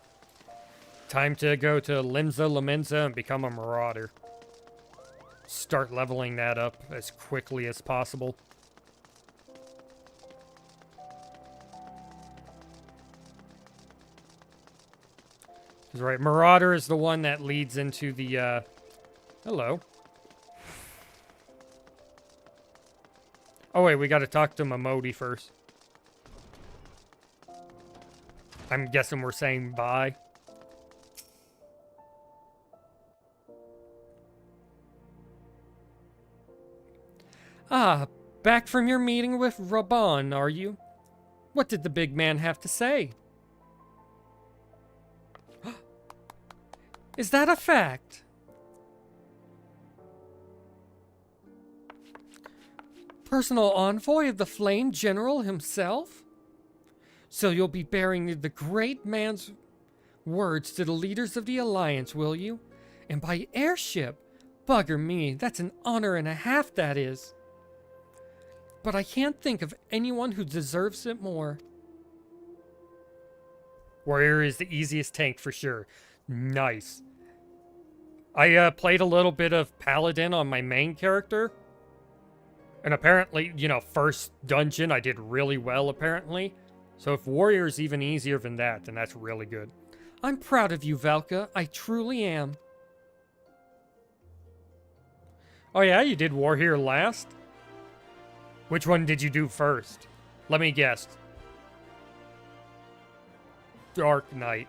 Speaker 1: Time to go to Limsa Lominsa and become a marauder. Start leveling that up as quickly as possible. That's right, Marauder is the one that leads into the, hello. Oh wait, we gotta talk to Momodi first. I'm guessing we're saying bye. Ah, Back from your meeting with Reborn, are you? What did the big man have to say? Is that a fact? Personal envoy of the Flame General himself? So you'll be bearing the great man's words to the leaders of the Alliance, will you? And by airship? Bugger me, that's an honor and a half, that is. But I can't think of anyone who deserves it more. Warrior is the easiest tank for sure. Nice. I played a little bit of Paladin on my main character. And apparently, you know, first dungeon I did really well, apparently. So if Warrior is even easier than that, then that's really good. I'm proud of you, Velka. I truly am. Oh yeah, you did Warrior last? Which one did you do first? Let me guess. Dark Knight.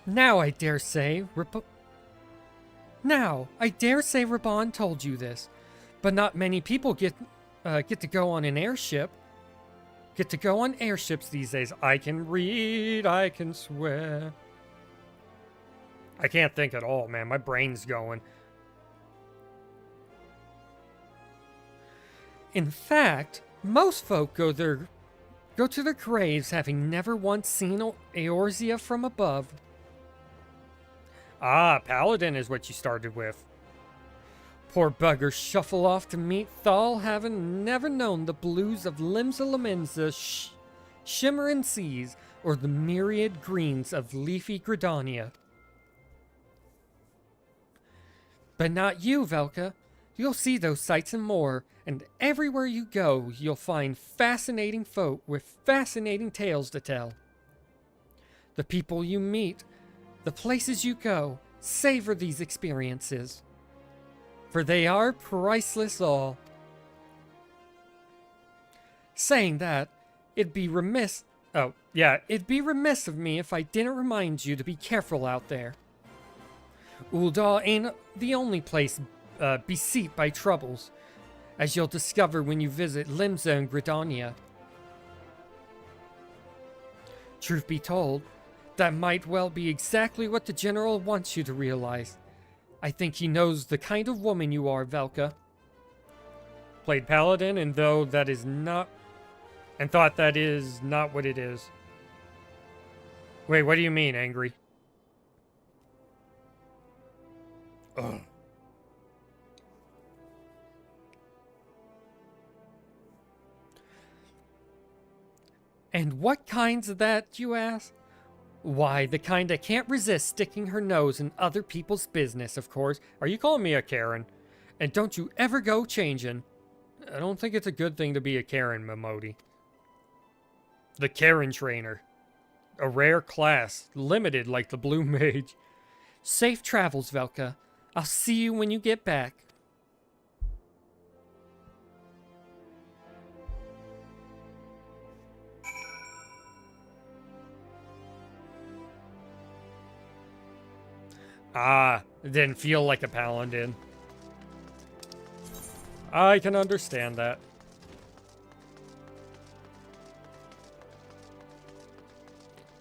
Speaker 1: Now I dare say Reborn told you this, but not many people get to go on an airship. Get to go on airships these days. I can read, I can swear. I can't think at all, man. My brain's going. In fact, most folk go to their graves having never once seen Eorzea from above. Ah, Paladin is what you started with. Poor buggers shuffle off to meet Thal, having never known the blues of Limsa Lominsa, shimmering seas, or the myriad greens of leafy Gridania. But not you, Velka. You'll see those sights and more, and everywhere you go, you'll find fascinating folk with fascinating tales to tell. The people you meet, the places you go, savor these experiences. For they are priceless all. Saying that, it'd be remiss of me if I didn't remind you to be careful out there. Ul'dah ain't the only place beset by troubles, as you'll discover when you visit Limsa and Gridania. Truth be told, that might well be exactly what the General wants you to realize. I think he knows the kind of woman you are, Velka. Played Paladin, and thought that is not what it is. Wait, what do you mean, angry? Ugh. And what kinds of that, you ask? Why, the kind that can't resist sticking her nose in other people's business, of course. Are you calling me a Karen? And don't you ever go changing. I don't think it's a good thing to be a Karen, Momodi. The Karen Trainer. A rare class, limited like the Blue Mage. Safe travels, Velka. I'll see you when you get back. Ah, it didn't feel like a Paladin. I can understand that.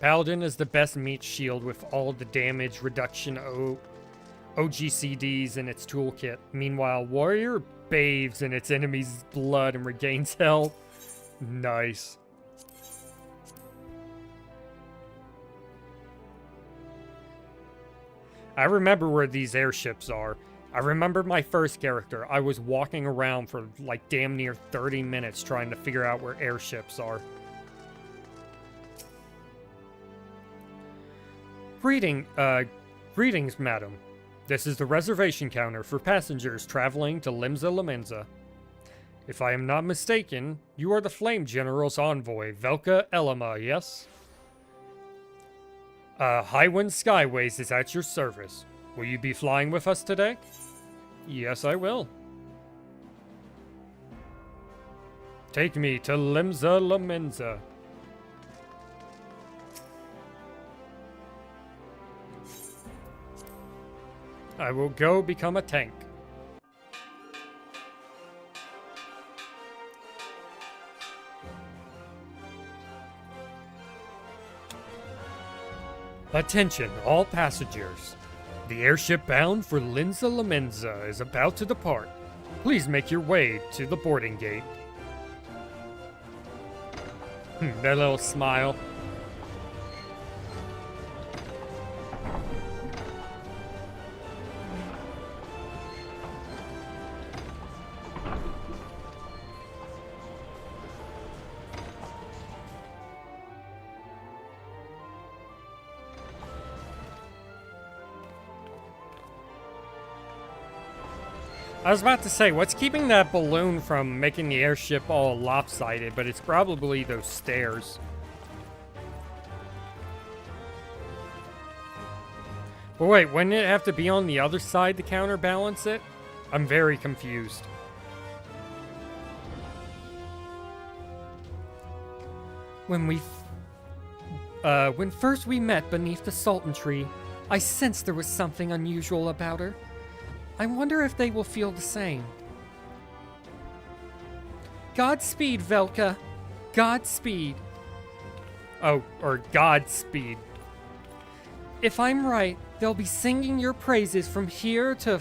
Speaker 1: Paladin is the best meat shield with all the damage reduction OGCDs in its toolkit. Meanwhile, Warrior bathes in its enemy's blood and regains health. Nice. I remember where these airships are. I remember my first character. I was walking around for like damn near 30 minutes trying to figure out where airships are. Greetings, madam. This is the reservation counter for passengers traveling to Limsa Lominsa. If I am not mistaken, you are the Flame General's envoy, Velka Elima, yes? Highwind Skyways is at your service. Will you be flying with us today? Yes, I will. Take me to Limsa Lominsa. I will go become a tank. Attention, all passengers. The airship bound for Linza La Menza is about to depart. Please make your way to the boarding gate. That little smile. I was about to say, what's keeping that balloon from making the airship all lopsided, but it's probably those stairs. But wait, wouldn't it have to be on the other side to counterbalance it? I'm very confused. When first we met beneath the Sultan tree, I sensed there was something unusual about her. I wonder if they will feel the same. Godspeed, Velka. Godspeed. Oh, or Godspeed. If I'm right, they'll be singing your praises from here to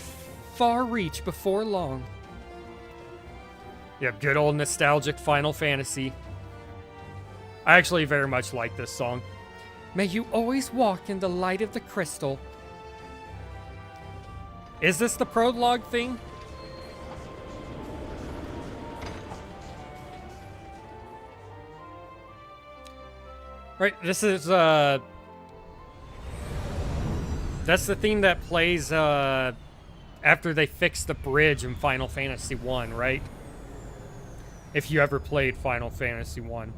Speaker 1: far reach before long. Yep, good old nostalgic Final Fantasy. I actually very much like this song. May you always walk in the light of the crystal. Is this the prologue thing? Right, this is, that's the theme that plays, after they fix the bridge in Final Fantasy 1, right? If you ever played Final Fantasy 1.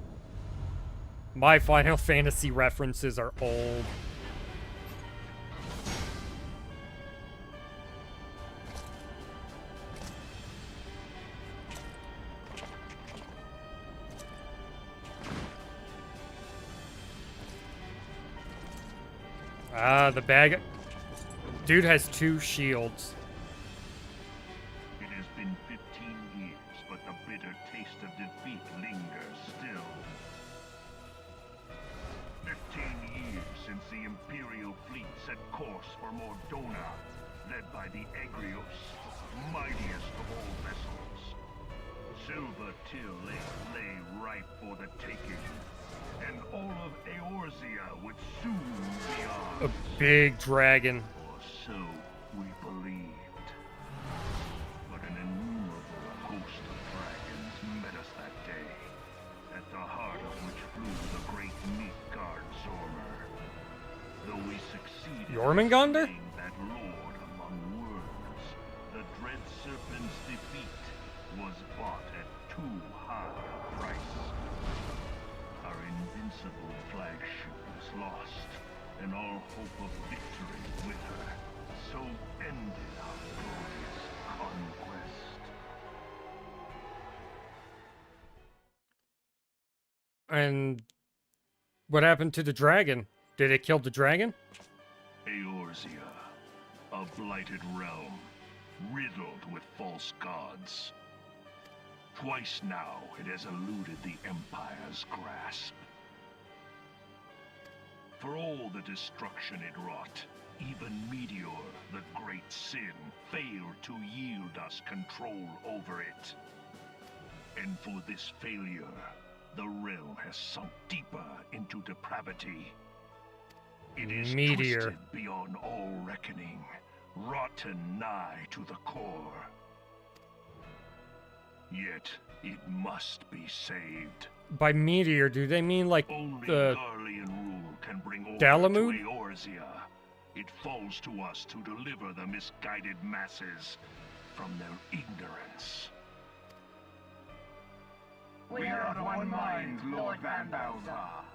Speaker 1: My Final Fantasy references are old. Ah, the bag. Dude has 2 shields.
Speaker 6: It has been 15 years, but the bitter taste of defeat lingers still. 15 years since the Imperial fleet set course for Mordona, led by the Egrios, mightiest of all vessels. Silver Till lay ripe for the taking, and all of Eorzea would soon be ours.
Speaker 1: A big dragon.
Speaker 6: Or so we believed. But an innumerable host of dragons met us that day, at the heart of which flew the great Midgard Zormer. Though we succeeded
Speaker 1: Jormungandr?
Speaker 6: in slaying that lord among worms, the dread serpent's defeat was bought at too high a price. Our invincible flagship was lost, and all hope of victory with her. So ended our glorious conquest.
Speaker 1: And what happened to the dragon? Did it kill the dragon?
Speaker 6: Eorzea, a blighted realm, riddled with false gods. Twice now it has eluded the Empire's grasp. For all the destruction it wrought, even Meteor, the great sin, failed to yield us control over it. And for this failure, the realm has sunk deeper into depravity. It is
Speaker 1: Meteor.
Speaker 6: twisted beyond all reckoning, rotten nigh to the core. Yet, it must be saved.
Speaker 1: By meteor, do they mean like
Speaker 6: Only
Speaker 1: the...
Speaker 6: Garlean rule can bring order
Speaker 1: Dalamud?
Speaker 6: to Eorzea. It falls to us to deliver the misguided masses from their ignorance.
Speaker 9: We are of one mind, Lord Van Balthar.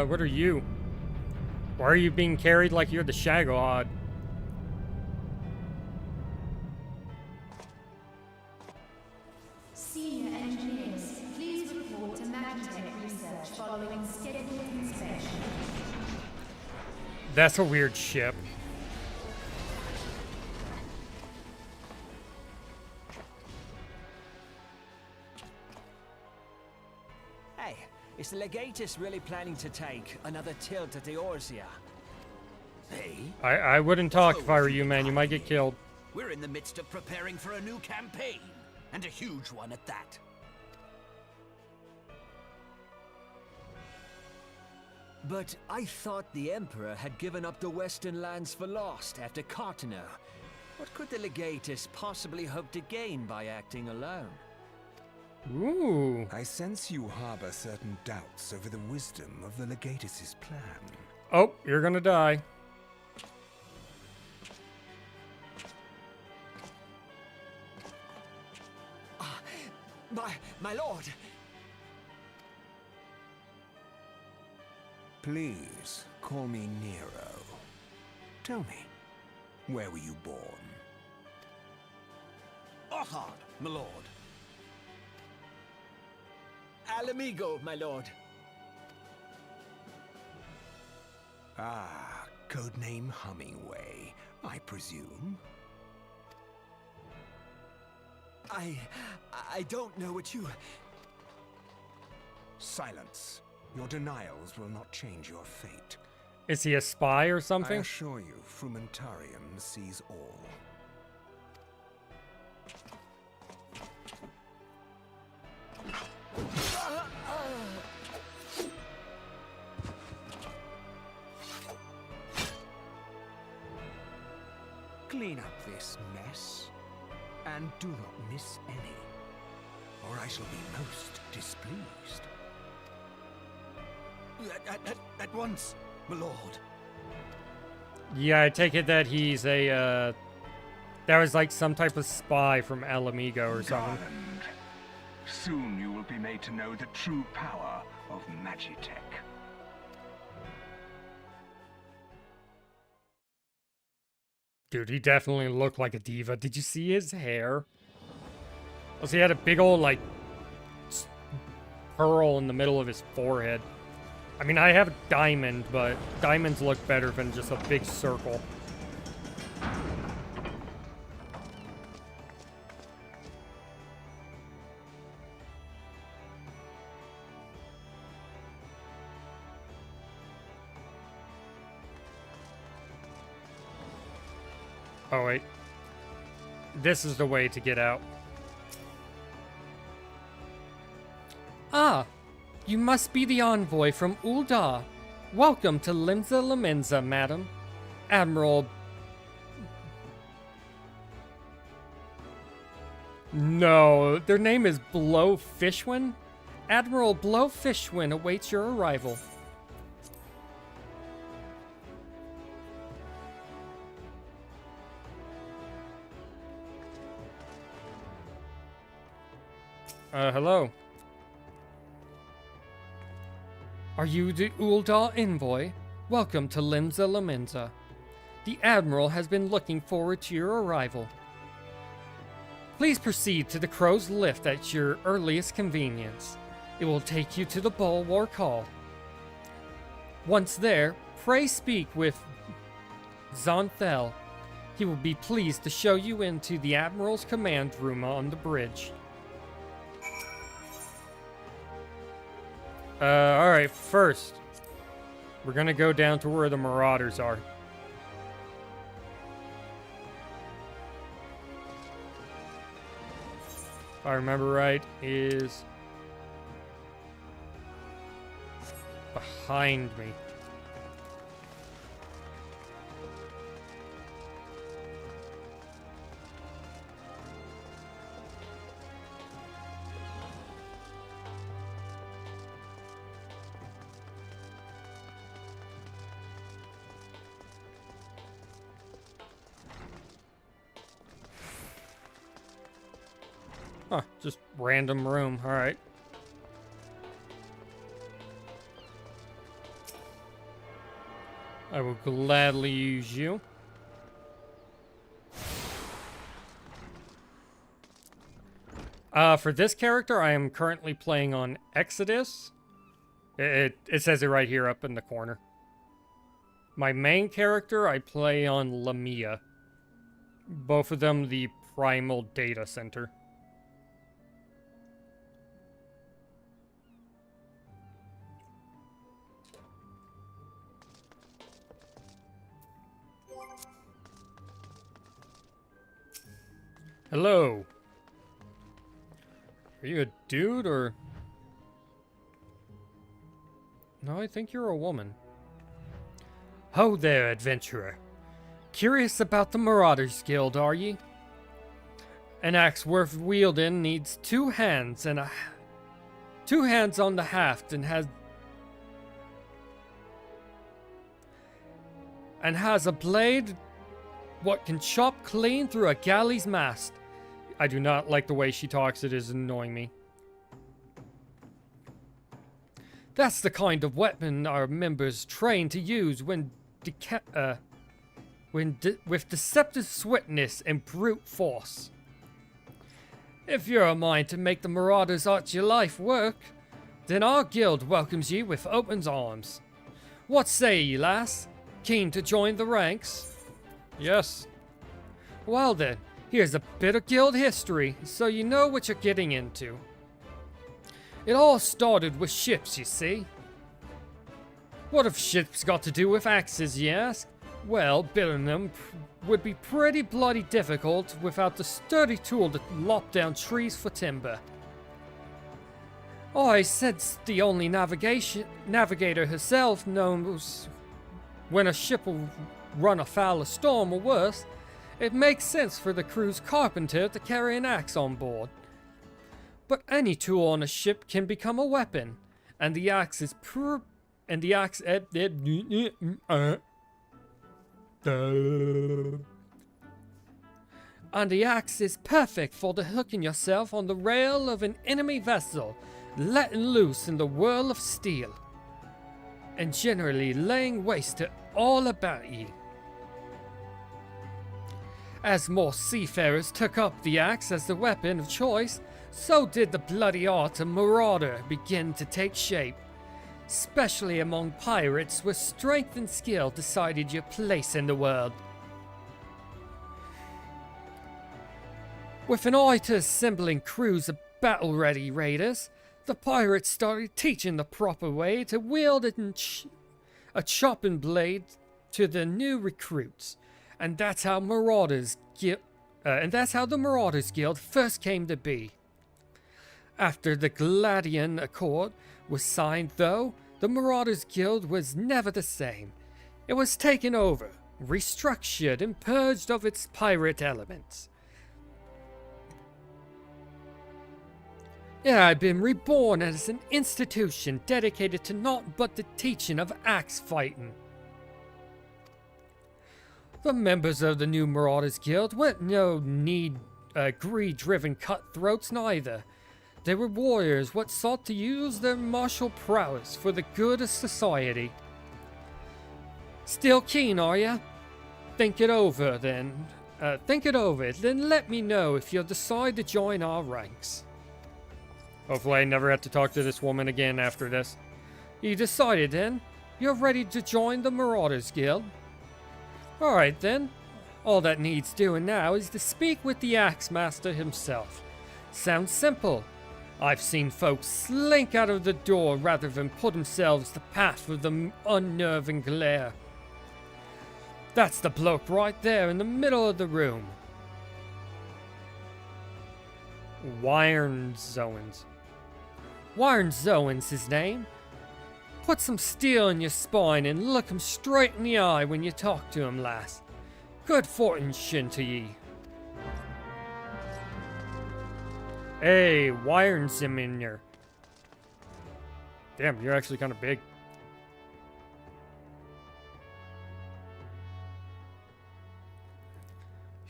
Speaker 1: What are you? Why are you being carried like you're the Shaggoth?
Speaker 2: Senior engineers, please report to
Speaker 10: search following scheduled inspection.
Speaker 1: That's a weird ship.
Speaker 11: Hey, is the Legatus really planning to take another tilt at the Eorzea?
Speaker 8: Hey?
Speaker 1: I wouldn't talk if I were you, man. You might get killed.
Speaker 8: We're in the midst of preparing for a new campaign, and a huge one at that.
Speaker 11: But I thought the Emperor had given up the Western lands for lost after Cartano. What could the Legatus possibly hope to gain by acting alone?
Speaker 1: Ooh.
Speaker 3: I sense you harbor certain doubts over the wisdom of the Legatus's plan.
Speaker 1: Oh, you're gonna die.
Speaker 11: My lord!
Speaker 3: Please, call me Nero. Tell me, where were you born?
Speaker 8: Othard, my lord.
Speaker 11: Alamigo, my lord.
Speaker 3: Ah, codename Hummingway, I presume.
Speaker 11: I don't know what you...
Speaker 3: Silence. Your denials will not change your fate.
Speaker 1: Is he a spy or
Speaker 3: I
Speaker 1: something?
Speaker 3: assure you, Frumentarium sees all. Clean up this mess, and do not miss any, or I shall be most displeased.
Speaker 8: At once, my lord.
Speaker 1: Yeah, I take it that he's a, that was like some type of spy from Alamigo or something.
Speaker 9: Garland, soon you will be made to know the true power of Magitech.
Speaker 1: Dude, he definitely looked like a diva. Did you see his hair? Also, he had a big old, like, pearl in the middle of his forehead. I mean, I have a diamond, but diamonds look better than just a big circle. Oh, wait. This is the way to get out. Ah, you must be the envoy from Ul'dah. Welcome to Limsa Lamenza, madam. Admiral... No, their name is Blow Fishwin? Admiral Blow Fishwin awaits your arrival. Hello. Are you the Ul'dah envoy? Welcome to Limsa Lamenza. The Admiral has been looking forward to your arrival. Please proceed to the Crow's Lift at your earliest convenience. It will take you to the Bulwark Hall. Once there, pray speak with Zonthel. He will be pleased to show you into the Admiral's command room on the bridge. Alright, first, we're gonna go down to where the Marauders are. If I remember right, is behind me. Huh, just random room, alright. I will gladly use you. For this character, I am currently playing on Exodus. It says it right here up in the corner. My main character, I play on Lamia. Both of them the Primal Data Center. Hello. Are you a dude or... No, I think you're a woman. Ho there, adventurer. Curious about the Marauders Guild, are ye? An axe worth wielding needs 2 hands and a... 2 hands on the haft and has a blade what can chop clean through a galley's mast. I do not like the way she talks, it is annoying me. That's the kind of weapon our members train to use with deceptive swiftness and brute force. If you're a mind to make the Marauders Arch your life work, then our guild welcomes you with open arms. What say ye, lass? Keen to join the ranks? Yes. Well then, here's a bit of guild history, so you know what you're getting into. It all started with ships, you see. What have ships got to do with axes, you ask? Well, building them would be pretty bloody difficult without the sturdy tool to lop down trees for timber. I said the only navigator herself knows when a ship will run afoul of storm or worse, it makes sense for the crew's carpenter to carry an axe on board. But any tool on a ship can become a weapon, and the axe is perfect for the hooking yourself on the rail of an enemy vessel, letting loose in the whirl of steel, and generally laying waste to all about ye. As more seafarers took up the axe as the weapon of choice, so did the bloody art of marauder begin to take shape, especially among pirates where strength and skill decided your place in the world. With an eye to assembling crews of battle-ready raiders, the pirates started teaching the proper way to wield a chopping blade to the new recruits, and that's how the Marauders Guild first came to be. After the Gladian Accord was signed, though, the Marauders Guild was never the same. It was taken over, restructured, and purged of its pirate elements. It had been reborn as an institution dedicated to naught but the teaching of axe fighting. The members of the new Marauders Guild weren't no greed-driven cutthroats neither. They were warriors what sought to use their martial prowess for the good of society. Still keen, are ya? Think it over, then let me know if you'll decide to join our ranks. Hopefully I never have to talk to this woman again after this. You decided then? You're ready to join the Marauders Guild? Alright then. All that needs doing now is to speak with the Axe Master himself. Sounds simple. I've seen folks slink out of the door rather than put themselves the path of the unnerving glare. That's the bloke right there in the middle of the room. Wyrnzoen's his name. Put some steel in your spine and look him straight in the eye when you talk to him, lass. Good fortune to ye. Hey, Wyrnzoen. Damn, you're actually kind of big.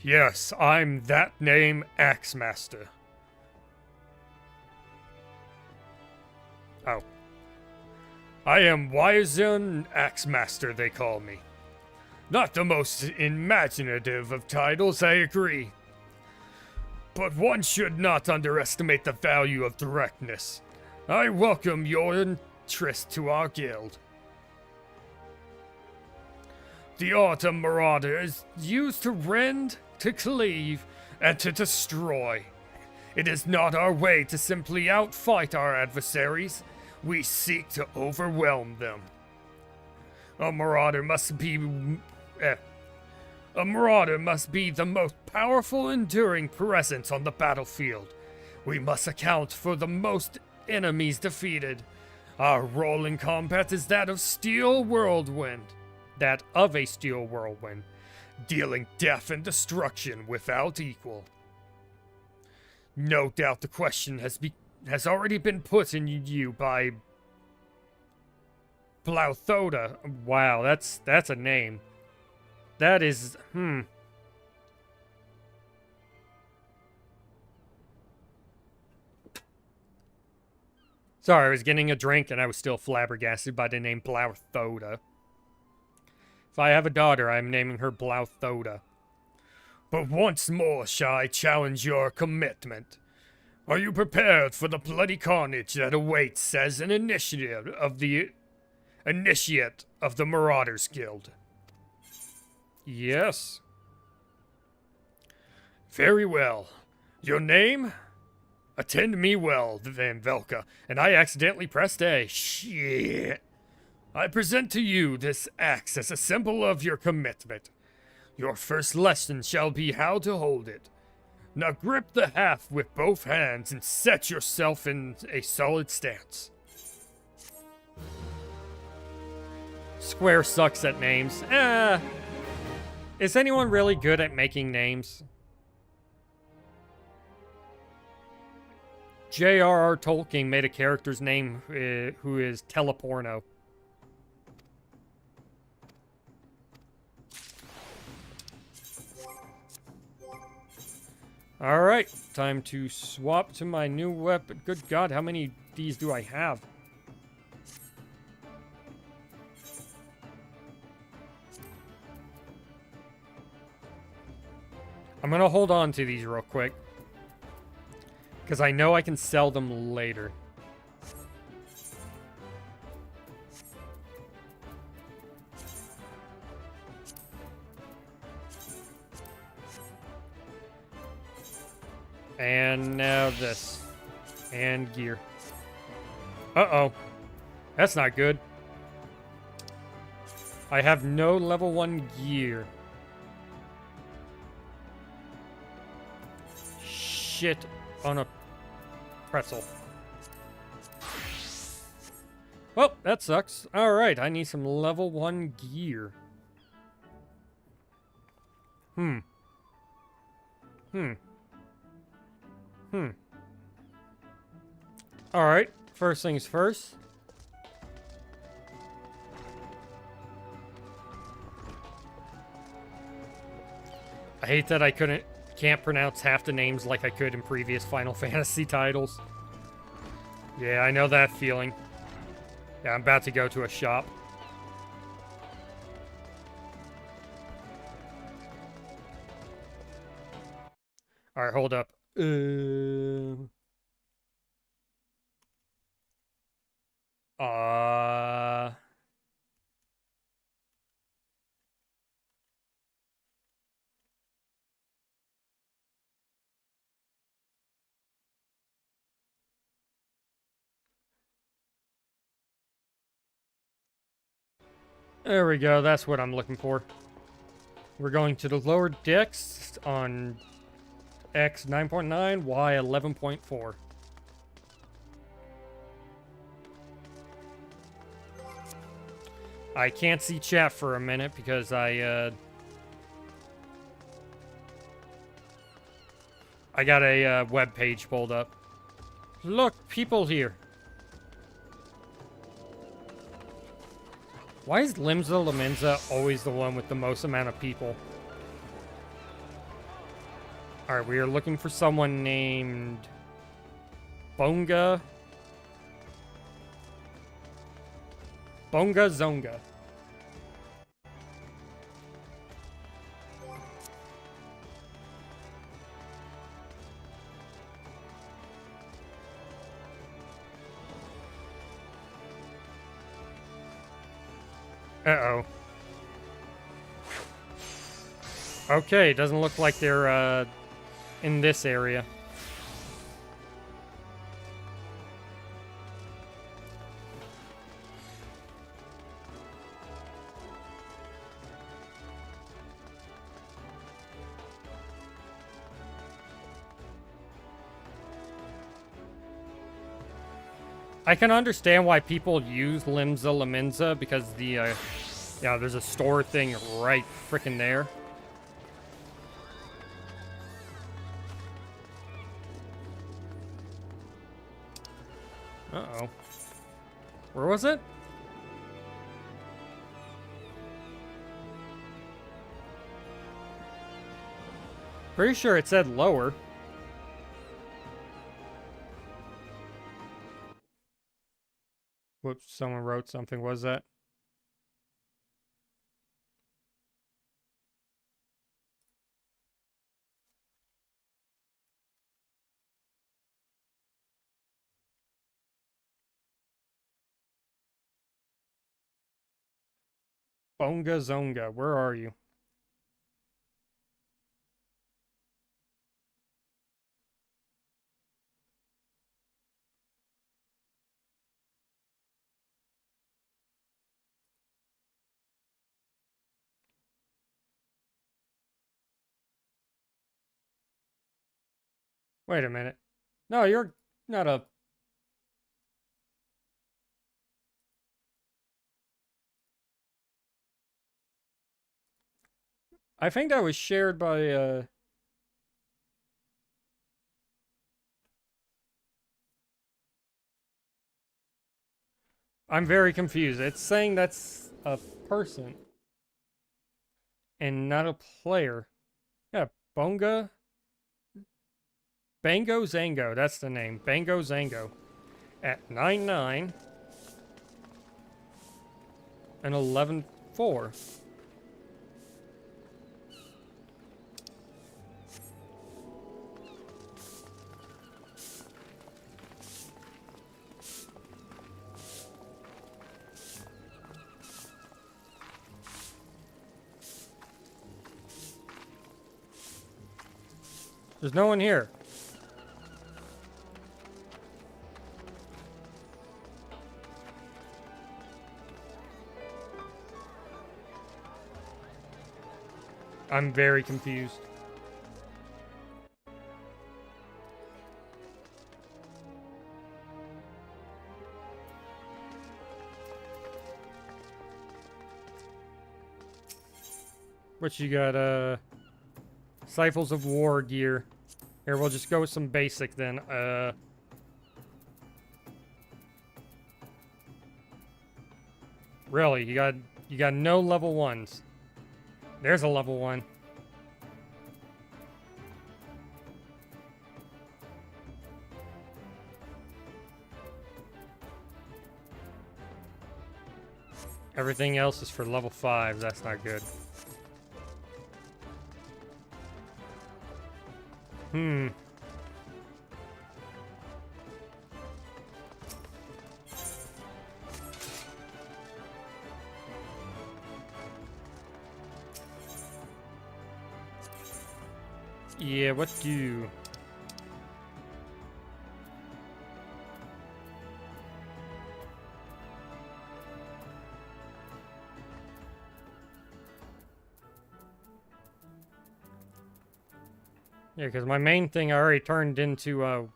Speaker 1: Yes, I'm that name Axe Master. Oh. I am Wyrnzoen Axe Master, they call me. Not the most imaginative of titles, I agree. But one should not underestimate the value of directness. I welcome your tryst to our guild. The art of Marauder is used to rend, to cleave, and to destroy. It is not our way to simply outfight our adversaries. We seek to overwhelm them. A marauder must be the most powerful, enduring presence on the battlefield. We must account for the most enemies defeated. Our role in combat is that of a steel whirlwind, dealing death and destruction without equal. No doubt the question has already been put in you by Blauthoda. Wow, that's a name. That is, Sorry, I was getting a drink and I was still flabbergasted by the name Blauthoda. If I have a daughter, I'm naming her Blauthoda. But once more shall I challenge your commitment. Are you prepared for the bloody carnage that awaits as an initiate of the Marauders Guild? Yes. Very well. Your name? Attend me well, then, Velka. And I accidentally pressed A. Shit. I present to you this axe as a symbol of your commitment. Your first lesson shall be how to hold it. Now grip the haft with both hands and set yourself in a solid stance. Square sucks at names. Is anyone really good at making names? J.R.R. Tolkien made a character's name who is Teleporno. Alright, time to swap to my new weapon. Good God, how many of these do I have? I'm gonna hold on to these real quick, because I know I can sell them later. And now this. And gear. Uh-oh. That's not good. I have no level 1 gear. Shit on a pretzel. Well, that sucks. Alright, I need some level 1 gear. Alright, first things first. I hate that I can't pronounce half the names like I could in previous Final Fantasy titles. Yeah, I know that feeling. Yeah, I'm about to go to a shop. Alright, hold up. There we go, that's what I'm looking for. We're going to the lower decks on X 9.9, Y 11.4. I can't see chat for a minute because I got a web page pulled up. Look, people here. Why is Limsa Laminza always the one with the most amount of people? Alright, we are looking for someone named Bonga Zonga. Uh-oh. Okay, doesn't look like they're, in this area. I can understand why people use Limsa Laminza because the, yeah, there's a store thing right frickin' there. Uh-oh. Where was it? Pretty sure it said lower. Whoops, someone wrote something. What was that? Bonga Zonga, where are you? Wait a minute. No, you're not a... I think that was shared by, I'm very confused. It's saying that's a person. And not a player. Yeah, Bonga... Bango Zango, that's the name. Bango Zango. At 9-9 and 11-4. There's no one here. I'm very confused. What you got, Cyphers of War gear. Here, we'll just go with some basic then. Really, you got no level 1s. There's a level 1. Everything else is for level 5. That's not good. Yeah, what do? Yeah, because my main thing I already turned into,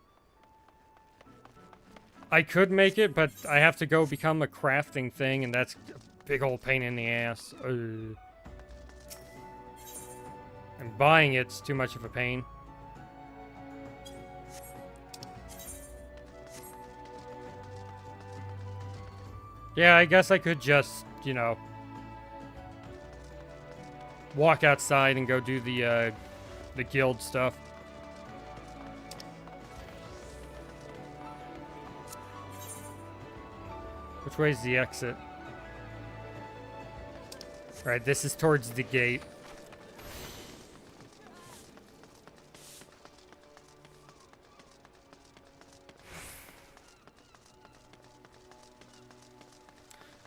Speaker 1: I could make it, but I have to go become a crafting thing, and that's a big old pain in the ass. And buying it's too much of a pain. Yeah, I guess I could just, you know, walk outside and go do the guild stuff. Which way is the exit? Right, this is towards the gate.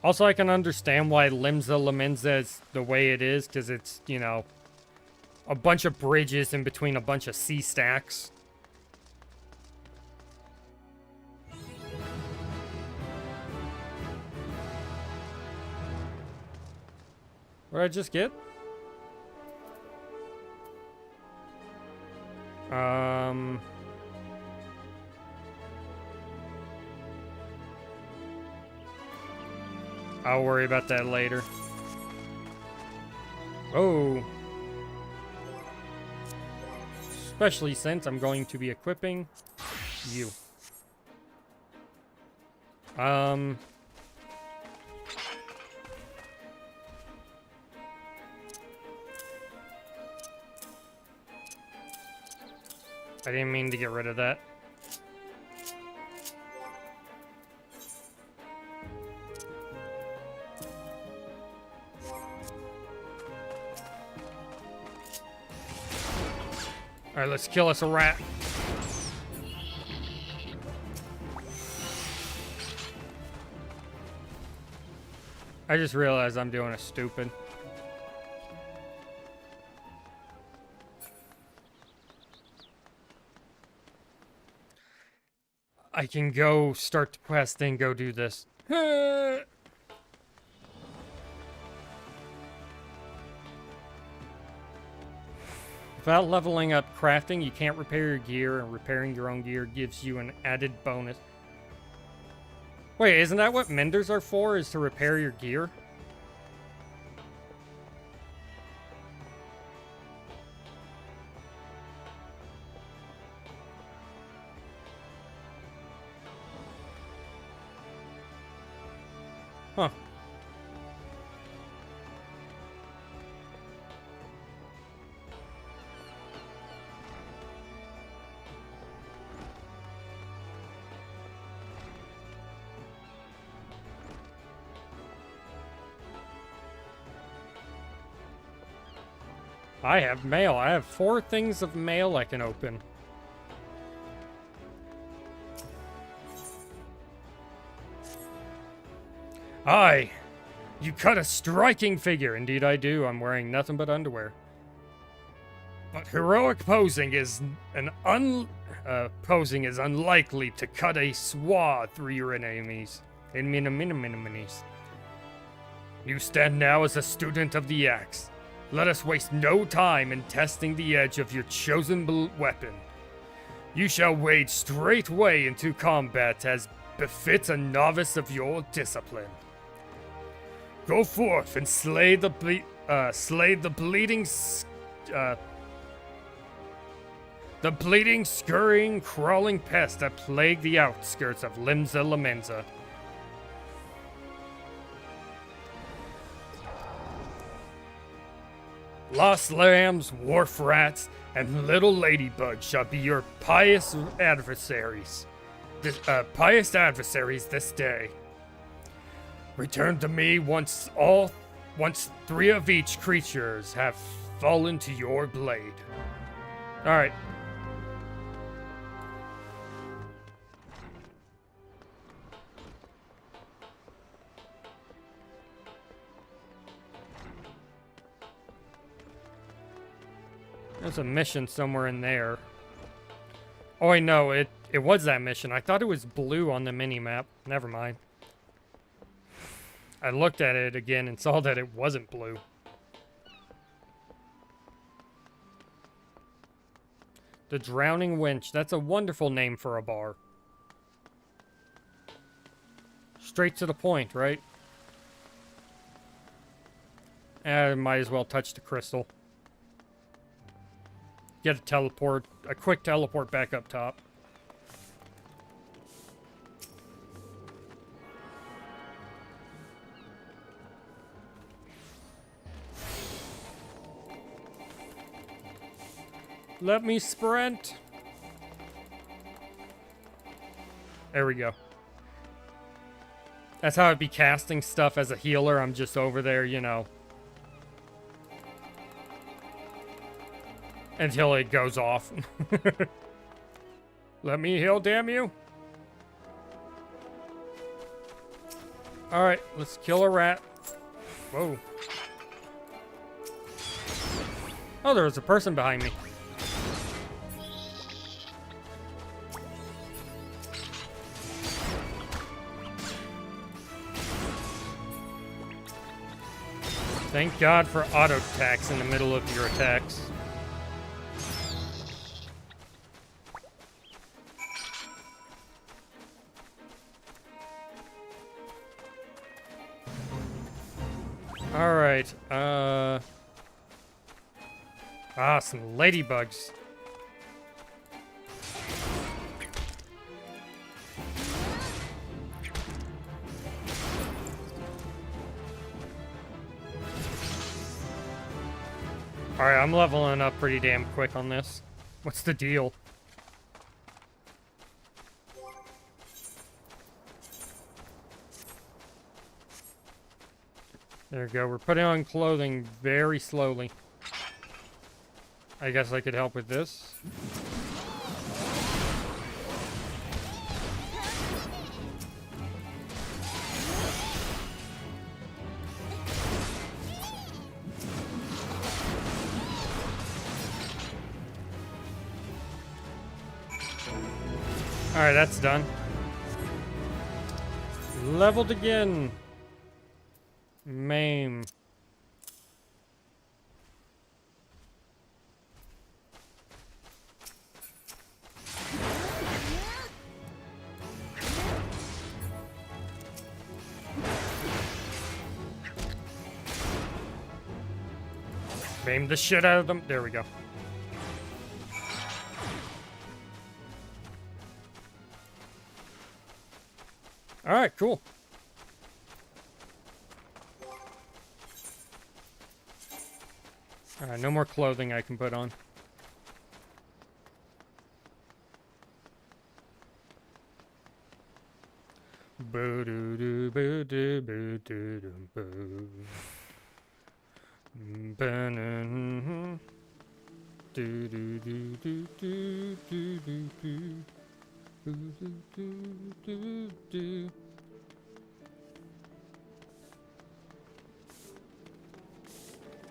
Speaker 1: Also, I can understand why Limsa Lamenza is the way it is, because it's, you know, a bunch of bridges in between a bunch of sea stacks. What did I just get? I'll worry about that later. Oh. Especially since I'm going to be equipping you. I didn't mean to get rid of that. Alright, let's kill us a rat. I just realized I'm doing a stupid. I can go start the quest, then go do this. Without leveling up crafting, you can't repair your gear, and repairing your own gear gives you an added bonus. Wait, isn't that what menders are for, is to repair your gear? Huh. I have mail. I have 4 things of mail I can open. Aye, you cut a striking figure. Indeed I do. I'm wearing nothing but underwear. But heroic posing is unlikely to cut a swath through your enemies. You stand now as a student of the axe. Let us waste no time in testing the edge of your chosen weapon. You shall wade straightway into combat as befits a novice of your discipline. Go forth and slay the bleeding, scurrying, crawling pest that plague the outskirts of Limsa Lamenza. Lost lambs, wharf rats, and little ladybugs shall be your pious adversaries. This day. Return to me once 3 of each creatures have fallen to your blade. Alright. There's a mission somewhere in there. Oh, I know, it was that mission. I thought it was blue on the mini-map. Never mind. I looked at it again and saw that it wasn't blue. The Drowning Winch. That's a wonderful name for a bar. Straight to the point, right? I might as well touch the crystal. Get a quick teleport back up top. Let me sprint. There we go. That's how I'd be casting stuff as a healer. I'm just over there, you know. Until it goes off. Let me heal, damn you. Alright, let's kill a rat. Whoa. Oh, there was a person behind me. Thank God for auto attacks in the middle of your attacks. Alright, some ladybugs. Alright, I'm leveling up pretty damn quick on this. What's the deal? There we go. We're putting on clothing very slowly. I guess I could help with this. Alright, that's done. Leveled again. Maim. Maim the shit out of them. There we go. Alright, cool. Alright, no more clothing I can put on. Boo doo doo boo doo boo doo doo boo. Ba-na-na-na. Do do do do do do do do. Do do do do.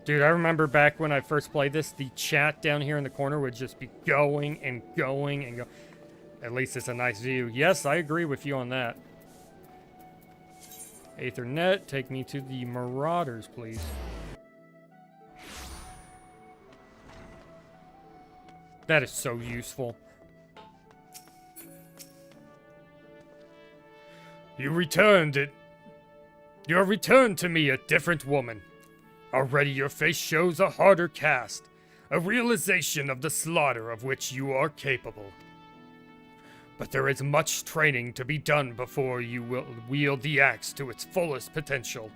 Speaker 1: Dude, I remember back when I first played this, the chat down here in the corner would just be going and going and go. At least it's a nice view. Yes, I agree with you on that. Aethernet, take me to the Marauders, please. That is so useful. You returned it. You have returned to me a different woman. Already your face shows a harder cast, a realization of the slaughter of which you are capable. But there is much training to be done before you will wield the axe to its fullest potential.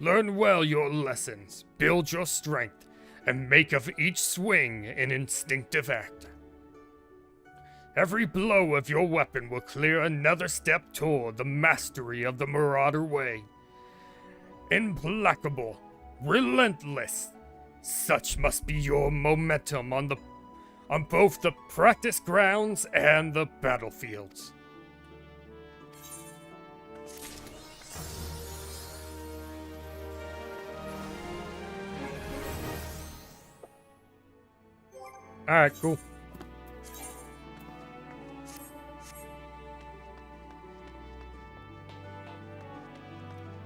Speaker 1: Learn well your lessons, build your strength, and make of each swing an instinctive act. Every blow of your weapon will clear another step toward the mastery of the Marauder way. Implacable, relentless, such must be your momentum on both the practice grounds and the battlefields. Alright, cool.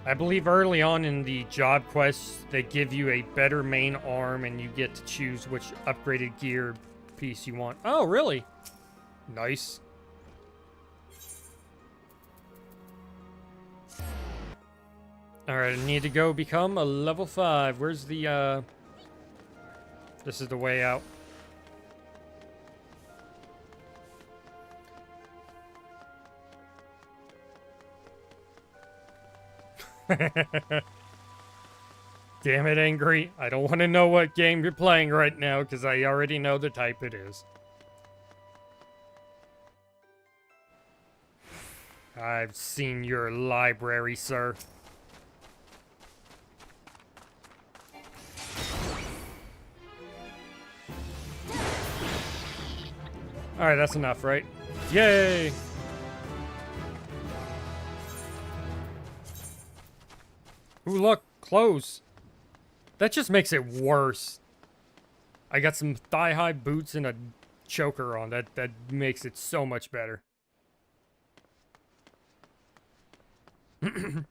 Speaker 1: I believe early on in the job quests, they give you a better main arm and you get to choose which upgraded gear piece you want. Oh, really? Nice. Alright, I need to go become a level 5. Where's the, This is the way out. Damn it, Angry. I don't want to know what game you're playing right now, because I already know the type it is. I've seen your library, sir. Alright, that's enough, right? Yay! Ooh, look, clothes. That just makes it worse. I got some thigh-high boots and a choker on. That makes it so much better. The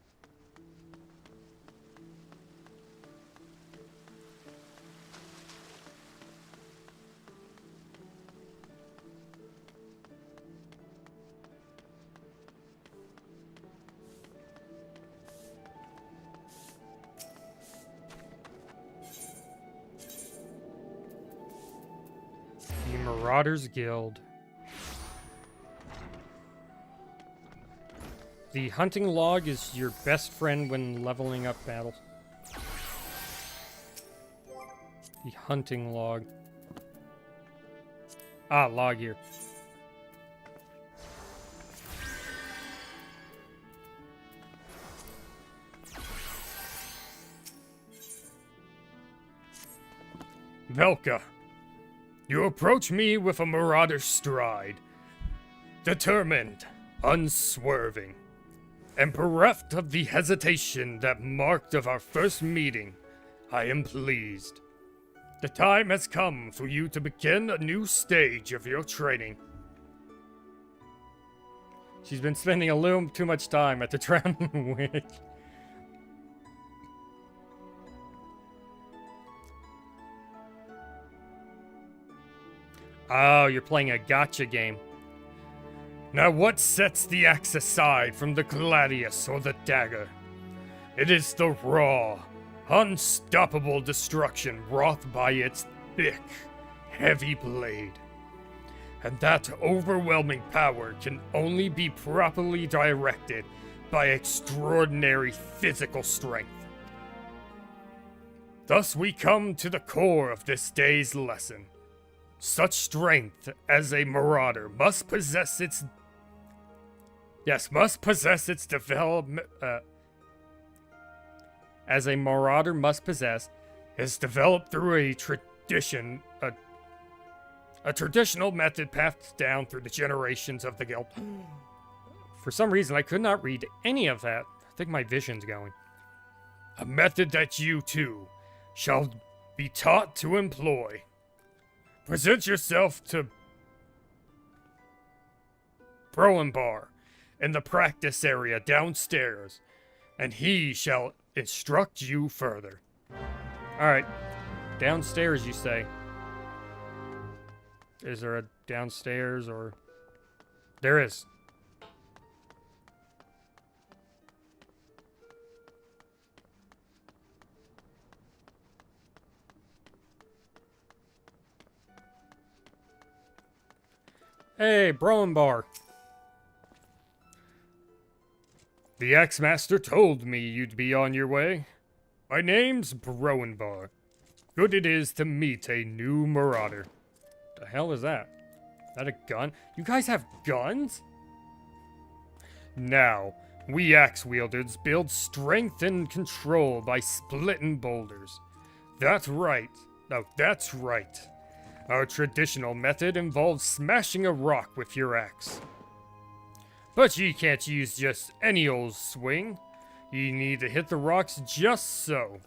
Speaker 1: Marauders Guild. The hunting log is your best friend when leveling up battles. The hunting log. Ah, log here. Velka, you approach me with a marauder's stride. Determined, unswerving, and bereft of the hesitation that marked of our first meeting, I am pleased. The time has come for you to begin a new stage of your training. She's been spending a little too much time at the Drowning Witch. Oh, you're playing a gotcha game. Now what sets the axe aside from the gladius or the dagger? It is the raw, unstoppable destruction wrought by its thick, heavy blade. And that overwhelming power can only be properly directed by extraordinary physical strength. Thus we come to the core of this day's lesson. Such strength as a marauder must possess its development. As a marauder must possess, is developed through a traditional method passed down through the generations of the guild. For some reason, I could not read any of that. I think my vision's going. A method that you too shall be taught to employ. Present yourself to Broenbar in the practice area downstairs, and he shall instruct you further. Alright. Downstairs, you say? Is there a downstairs, or... There is. Hey, Broenbar. The Axe-Master told me you'd be on your way. My name's Broenbar. Good it is to meet a new marauder. The hell is that? Is that a gun? You guys have guns? Now, we axe-wielders build strength and control by splitting boulders. That's right. No, that's right. Our traditional method involves smashing a rock with your axe. But ye can't use just any old swing. Ye need to hit the rocks just so.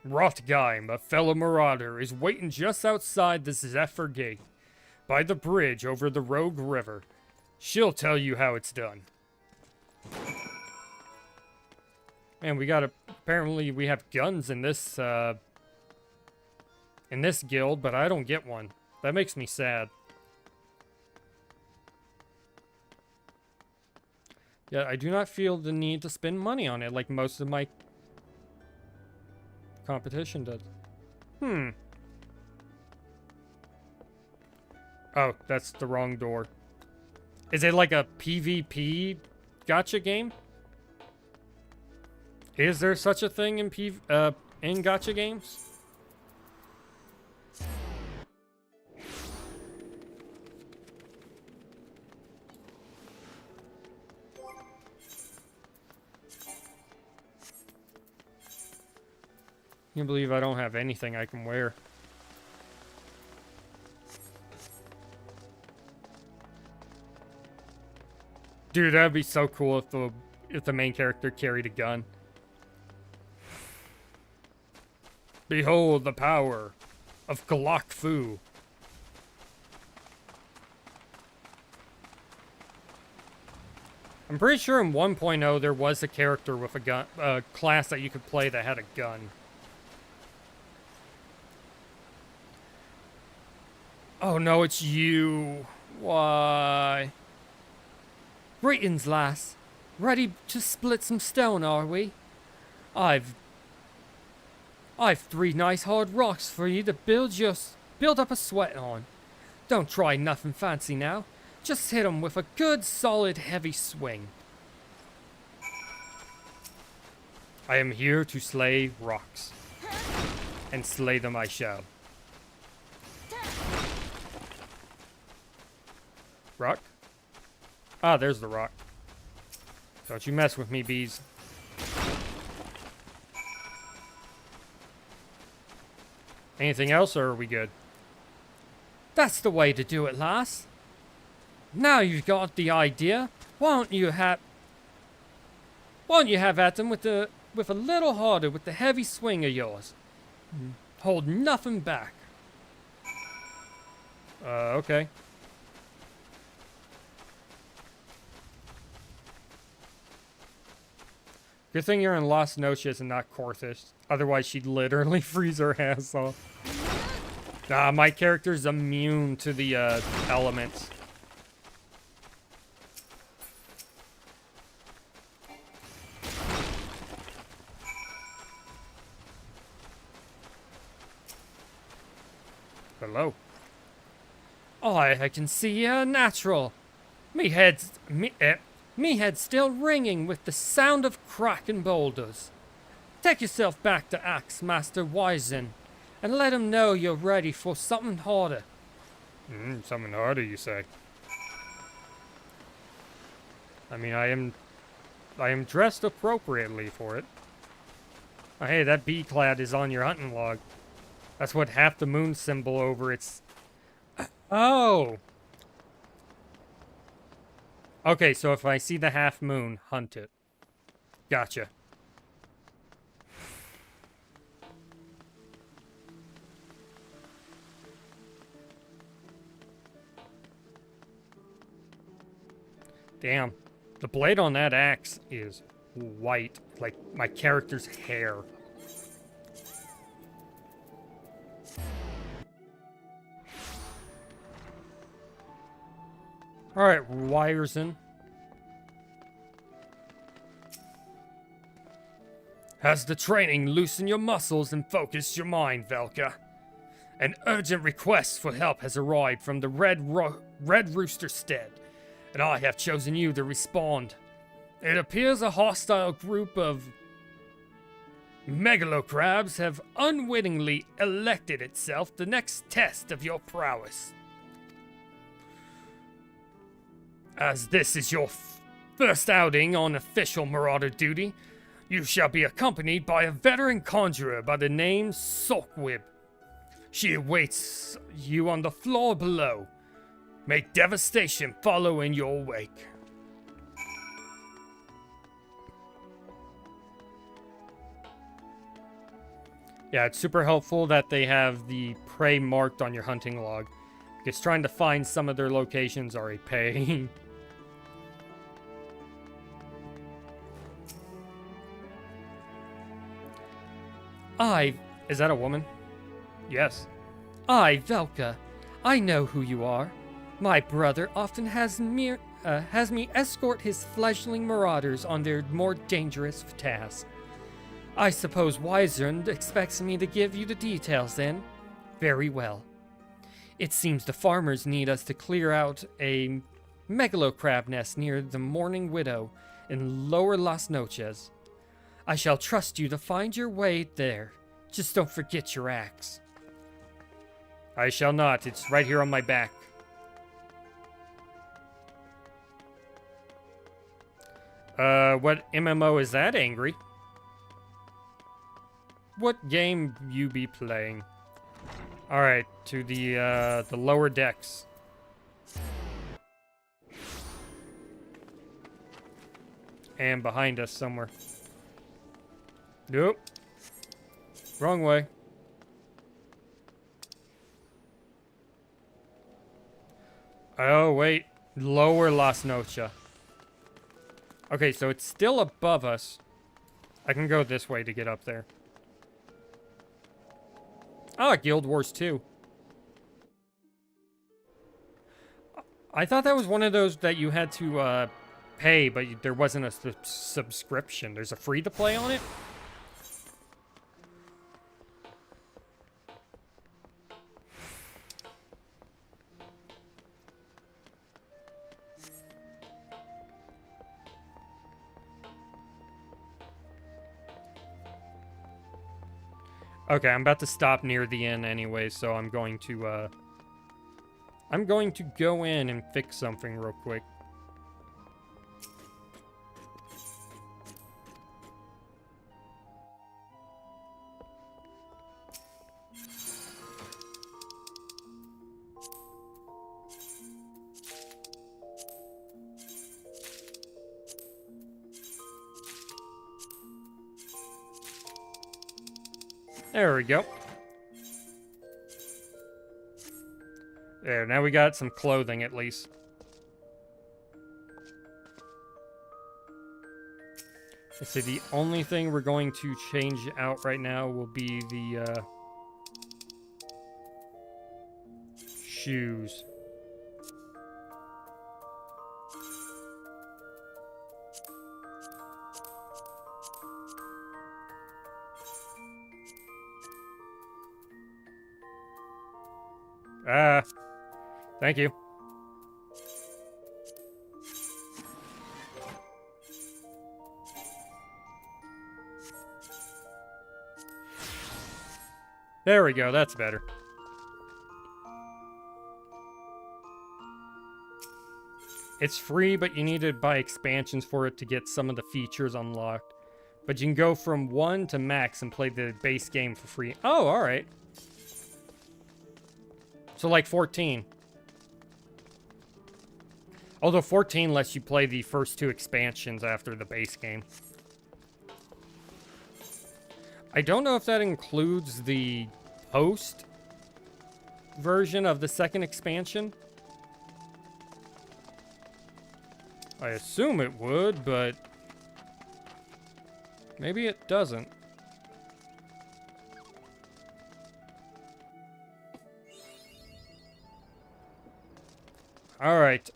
Speaker 1: Rotgeim, a fellow marauder, is waiting just outside the Zephyr Gate, by the bridge over the Rogue River. She'll tell you how it's done. Man, apparently we have guns in this guild, but I don't get one. That makes me sad. Yeah, I do not feel the need to spend money on it like most of my competition does. Oh, that's the wrong door. Is it like a PvP gacha game? Is there such a thing in gacha games? Can you believe I don't have anything I can wear? Dude, that'd be so cool if if the main character carried a gun. Behold the power of Glock Fu. I'm pretty sure in 1.0 there was a character with a gun, class that you could play that had a gun. Oh no, it's you. Why? Greetings, lass. Ready to split some stone, are we? I've 3 nice hard rocks for you to build up a sweat on. Don't try nothing fancy now. Just hit 'em with a good, solid, heavy swing. I am here to slay rocks. And slay them I shall. Rock? Ah, there's the rock. Don't you mess with me, bees. Anything else, or are we good? That's the way to do it, lass. Now you've got the idea. Why don't you have at them with a little harder with the heavy swing of yours? Hold nothing back. Okay. Good thing you're in Las Noches and not Corthus. Otherwise, she'd literally freeze her ass off. Nah, my character's immune to the elements. Hello. Oh, I can see you're natural. Me head's still ringing with the sound of cracking boulders. Take yourself back to Axe Master Wizen, and let him know you're ready for something harder. Something harder, you say? I mean, I am dressed appropriately for it. Oh, hey, that bee clad is on your hunting log. That's what half the moon symbol over its... Oh! Okay, so if I see the half moon, hunt it. Gotcha. Damn. The blade on that axe is white, like my character's hair. Alright, Ryerson. Has the training loosened your muscles and focused your mind, Velka? An urgent request for help has arrived from the Red Rooster Stead, and I have chosen you to respond. It appears a hostile group of megalocrabs have unwittingly elected itself the next test of your prowess. As this is your first outing on official marauder duty, you shall be accompanied by a veteran conjurer by the name Sulkwib. She awaits you on the floor below. May devastation follow in your wake. Yeah, it's super helpful that they have the prey marked on your hunting log, because trying to find some of their locations are a pain. Is that a woman? Yes. Velka. I know who you are. My brother often has me escort his fledgling marauders on their more dangerous tasks. I suppose Wyzern expects me to give you the details then? Very well. It seems the farmers need us to clear out a megalocrab nest near the Mourning Widow in Lower Las Noches. I shall trust you to find your way there. Just don't forget your axe. I shall not. It's right here on my back. What MMO is that, Angry? What game you be playing? Alright, to the lower decks. And behind us somewhere. Nope. Wrong way. Oh, wait. Lower Las Noches. Okay, so it's still above us. I can go this way to get up there. Ah, Guild Wars 2. I thought that was one of those that you had to pay, but there wasn't a subscription. There's a free-to-play on it? Okay, I'm about to stop near the inn anyway, so I'm going to go in and fix something real quick. There we go. There, now we got some clothing at least. Let's see, the only thing we're going to change out right now will be the shoes. Thank you. There we go, that's better. It's free, but you need to buy expansions for it to get some of the features unlocked. But you can go from 1 to max and play the base game for free. Oh, alright. So like 14. Although 14 lets you play the first 2 expansions after the base game. I don't know if that includes the post version of the second expansion. I assume it would, but maybe it doesn't. Alright,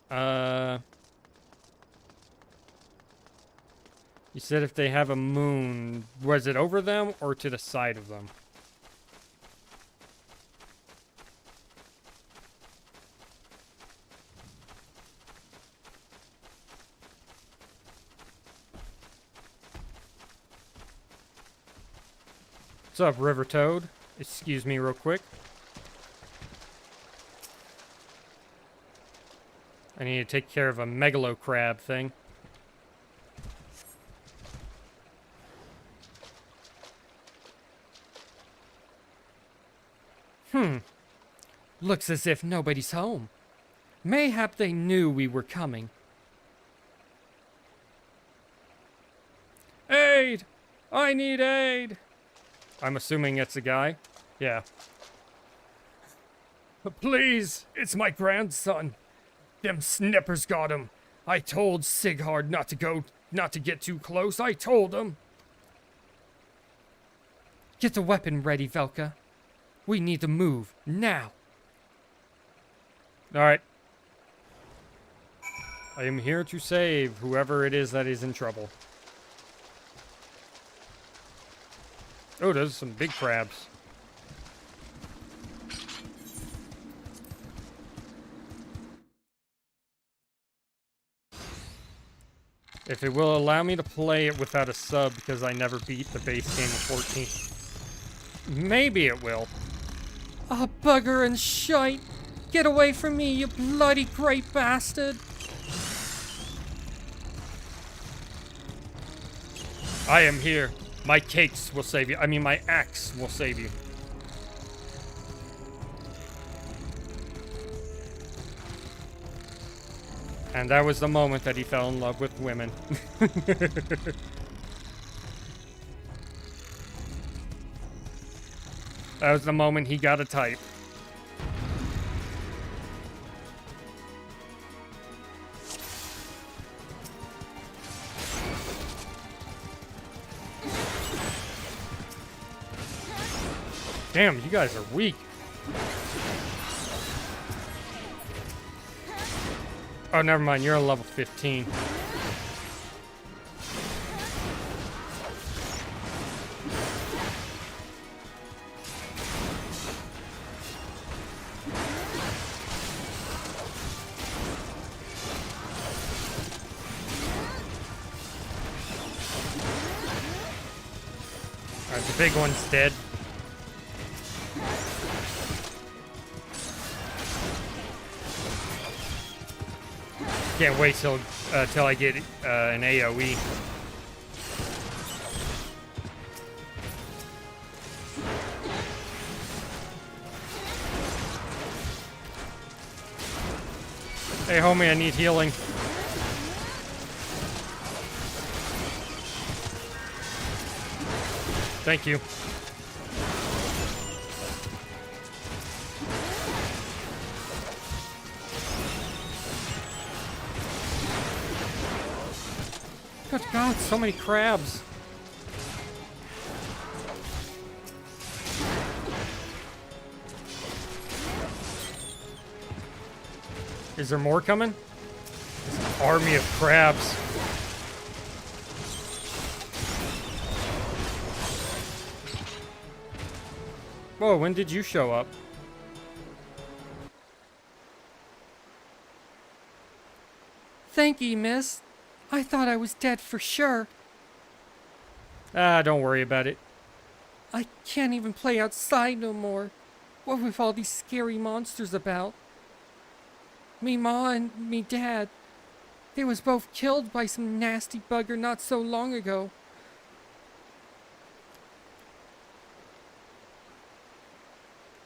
Speaker 1: you said if they have a moon, was it over them or to the side of them? What's up, River Toad? Excuse me real quick. I need to take care of a megalo crab thing. Looks as if nobody's home. Mayhap they knew we were coming. Aid! I need aid! I'm assuming it's a guy. Yeah. Please, it's my grandson. Them snippers got him. I told Sighard not to get too close. I told him. Get the weapon ready, Velka. We need to move, now. Alright. I am here to save whoever it is that is in trouble. Oh, there's some big crabs. If it will allow me to play it without a sub because I never beat the base game of 14. Maybe it will. Ah, bugger and shite! Get away from me, you bloody great bastard! I am here. My cakes will save you. I mean, my axe will save you. And that was the moment that he fell in love with women. That was the moment he got a type. Damn, you guys are weak. Oh, never mind. You're a level 15. Alright, the big one's dead. Can't wait till I get an AoE. Hey, homie, I need healing. Thank you. Good God, so many crabs. Is there more coming? It's an army of crabs. Whoa, when did you show up? Thank ye, miss. I thought I was dead for sure. Ah, don't worry about it. I can't even play outside no more. What with all these scary monsters about? Me ma and me dad, they was both killed by some nasty bugger not so long ago.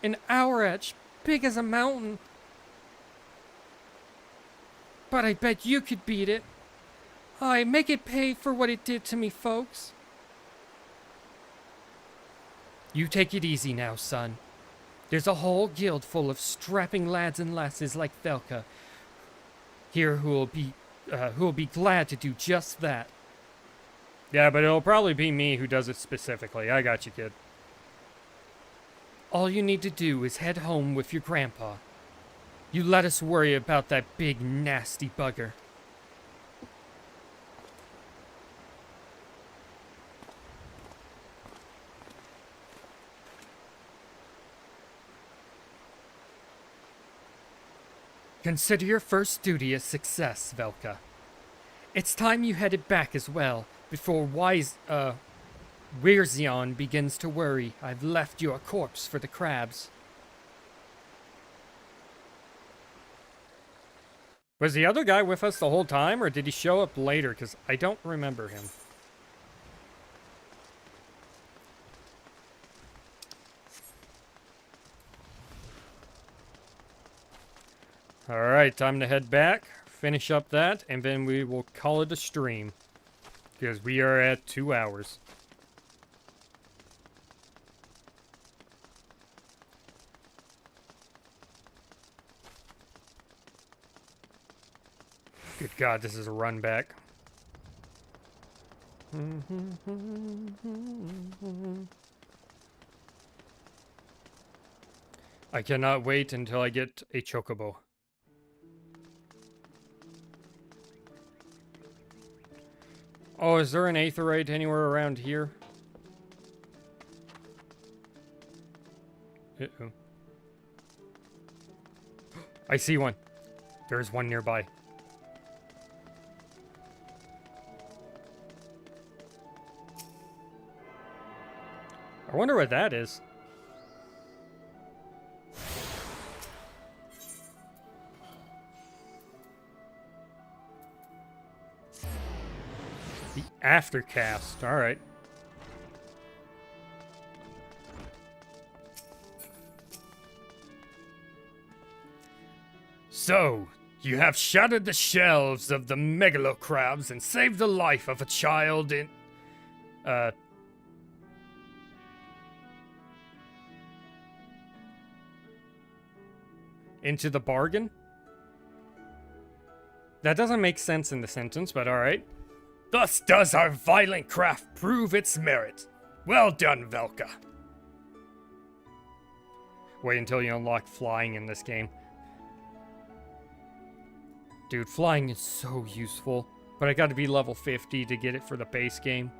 Speaker 1: An Hourach, big as a mountain. But I bet you could beat it. Aye, make it pay for what it did to me, folks. You take it easy now, son. There's a whole guild full of strapping lads and lasses like Velka here who'll be glad to do just that. Yeah, but it'll probably be me who does it specifically. I got you, kid. All you need to do is head home with your grandpa. You let us worry about that big, nasty bugger. Consider your first duty a success, Velka. It's time you headed back as well, before Wirzion begins to worry I've left you a corpse for the crabs. Was the other guy with us the whole time, or did he show up later? Because I don't remember him. Alright, time to head back, finish up that, and then we will call it a stream. Because we are at 2 hours. Good God, this is a run back. I cannot wait until I get a chocobo. Oh, is there an aetheryte anywhere around here? Uh-oh. I see one. There's one nearby. I wonder what that is. The aftercast. All right. So, You have shattered the shells of the megalocrabs and saved the life of a child in... Into the bargain? That doesn't make sense in the sentence, but alright. Thus does our violent craft prove its merit. Well done, Velka. Wait until you unlock flying in this game. Dude, flying is so useful, but I gotta be level 50 to get it for the base game.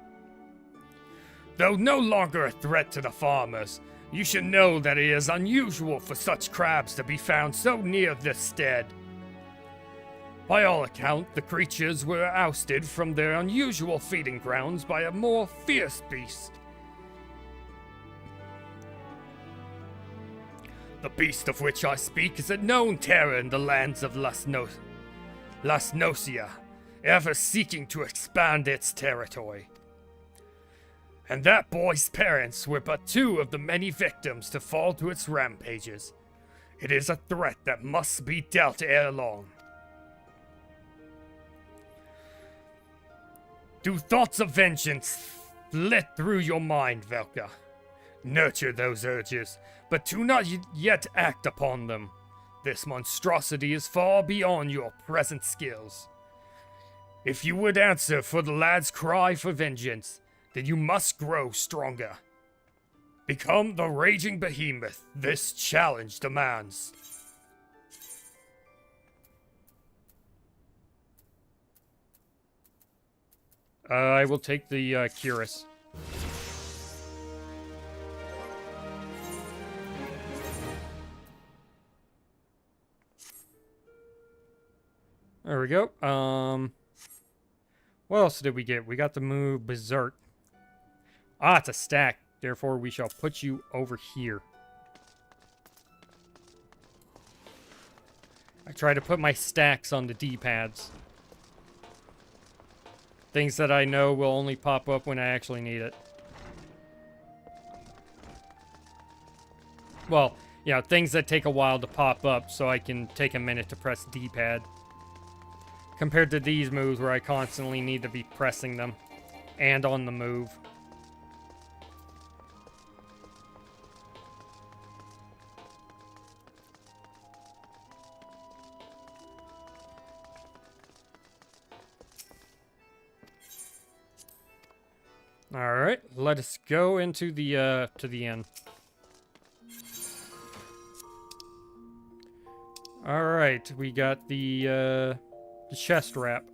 Speaker 1: Though no longer a threat to the farmers, you should know that it is unusual for such crabs to be found so near this stead. By all account, the creatures were ousted from their unusual feeding grounds by a more fierce beast. The beast of which I speak is a known terror in the lands of Lasnosia, ever seeking to expand its territory. And that boy's parents were but two of the many victims to fall to its rampages. It is a threat that must be dealt ere long. Do thoughts of vengeance flit through your mind, Velka? Nurture those urges, but do not yet act upon them. This monstrosity is far beyond your present skills. If you would answer for the lad's cry for vengeance, then you must grow stronger. Become the raging behemoth this challenge demands. I will take the Curious. There we go. What else did we get? We got to move Berserk. Ah, it's a stack. Therefore, we shall put you over here. I try to put my stacks on the D-pads. Things that I know will only pop up when I actually need it. Well, you know, things that take a while to pop up so I can take a minute to press D-pad. Compared to these moves where I constantly need to be pressing them. And on the move. Alright, let us go into the, to the inn. Alright, we got the chest wrap.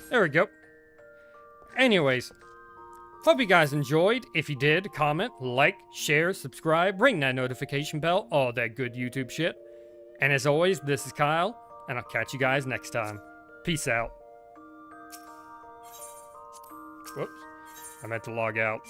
Speaker 1: There we go. Anyways, hope you guys enjoyed. If you did, comment, like, share, subscribe, ring that notification bell, all that good YouTube shit. And as always, this is Kyle, and I'll catch you guys next time. Peace out. Whoops. I meant to log out.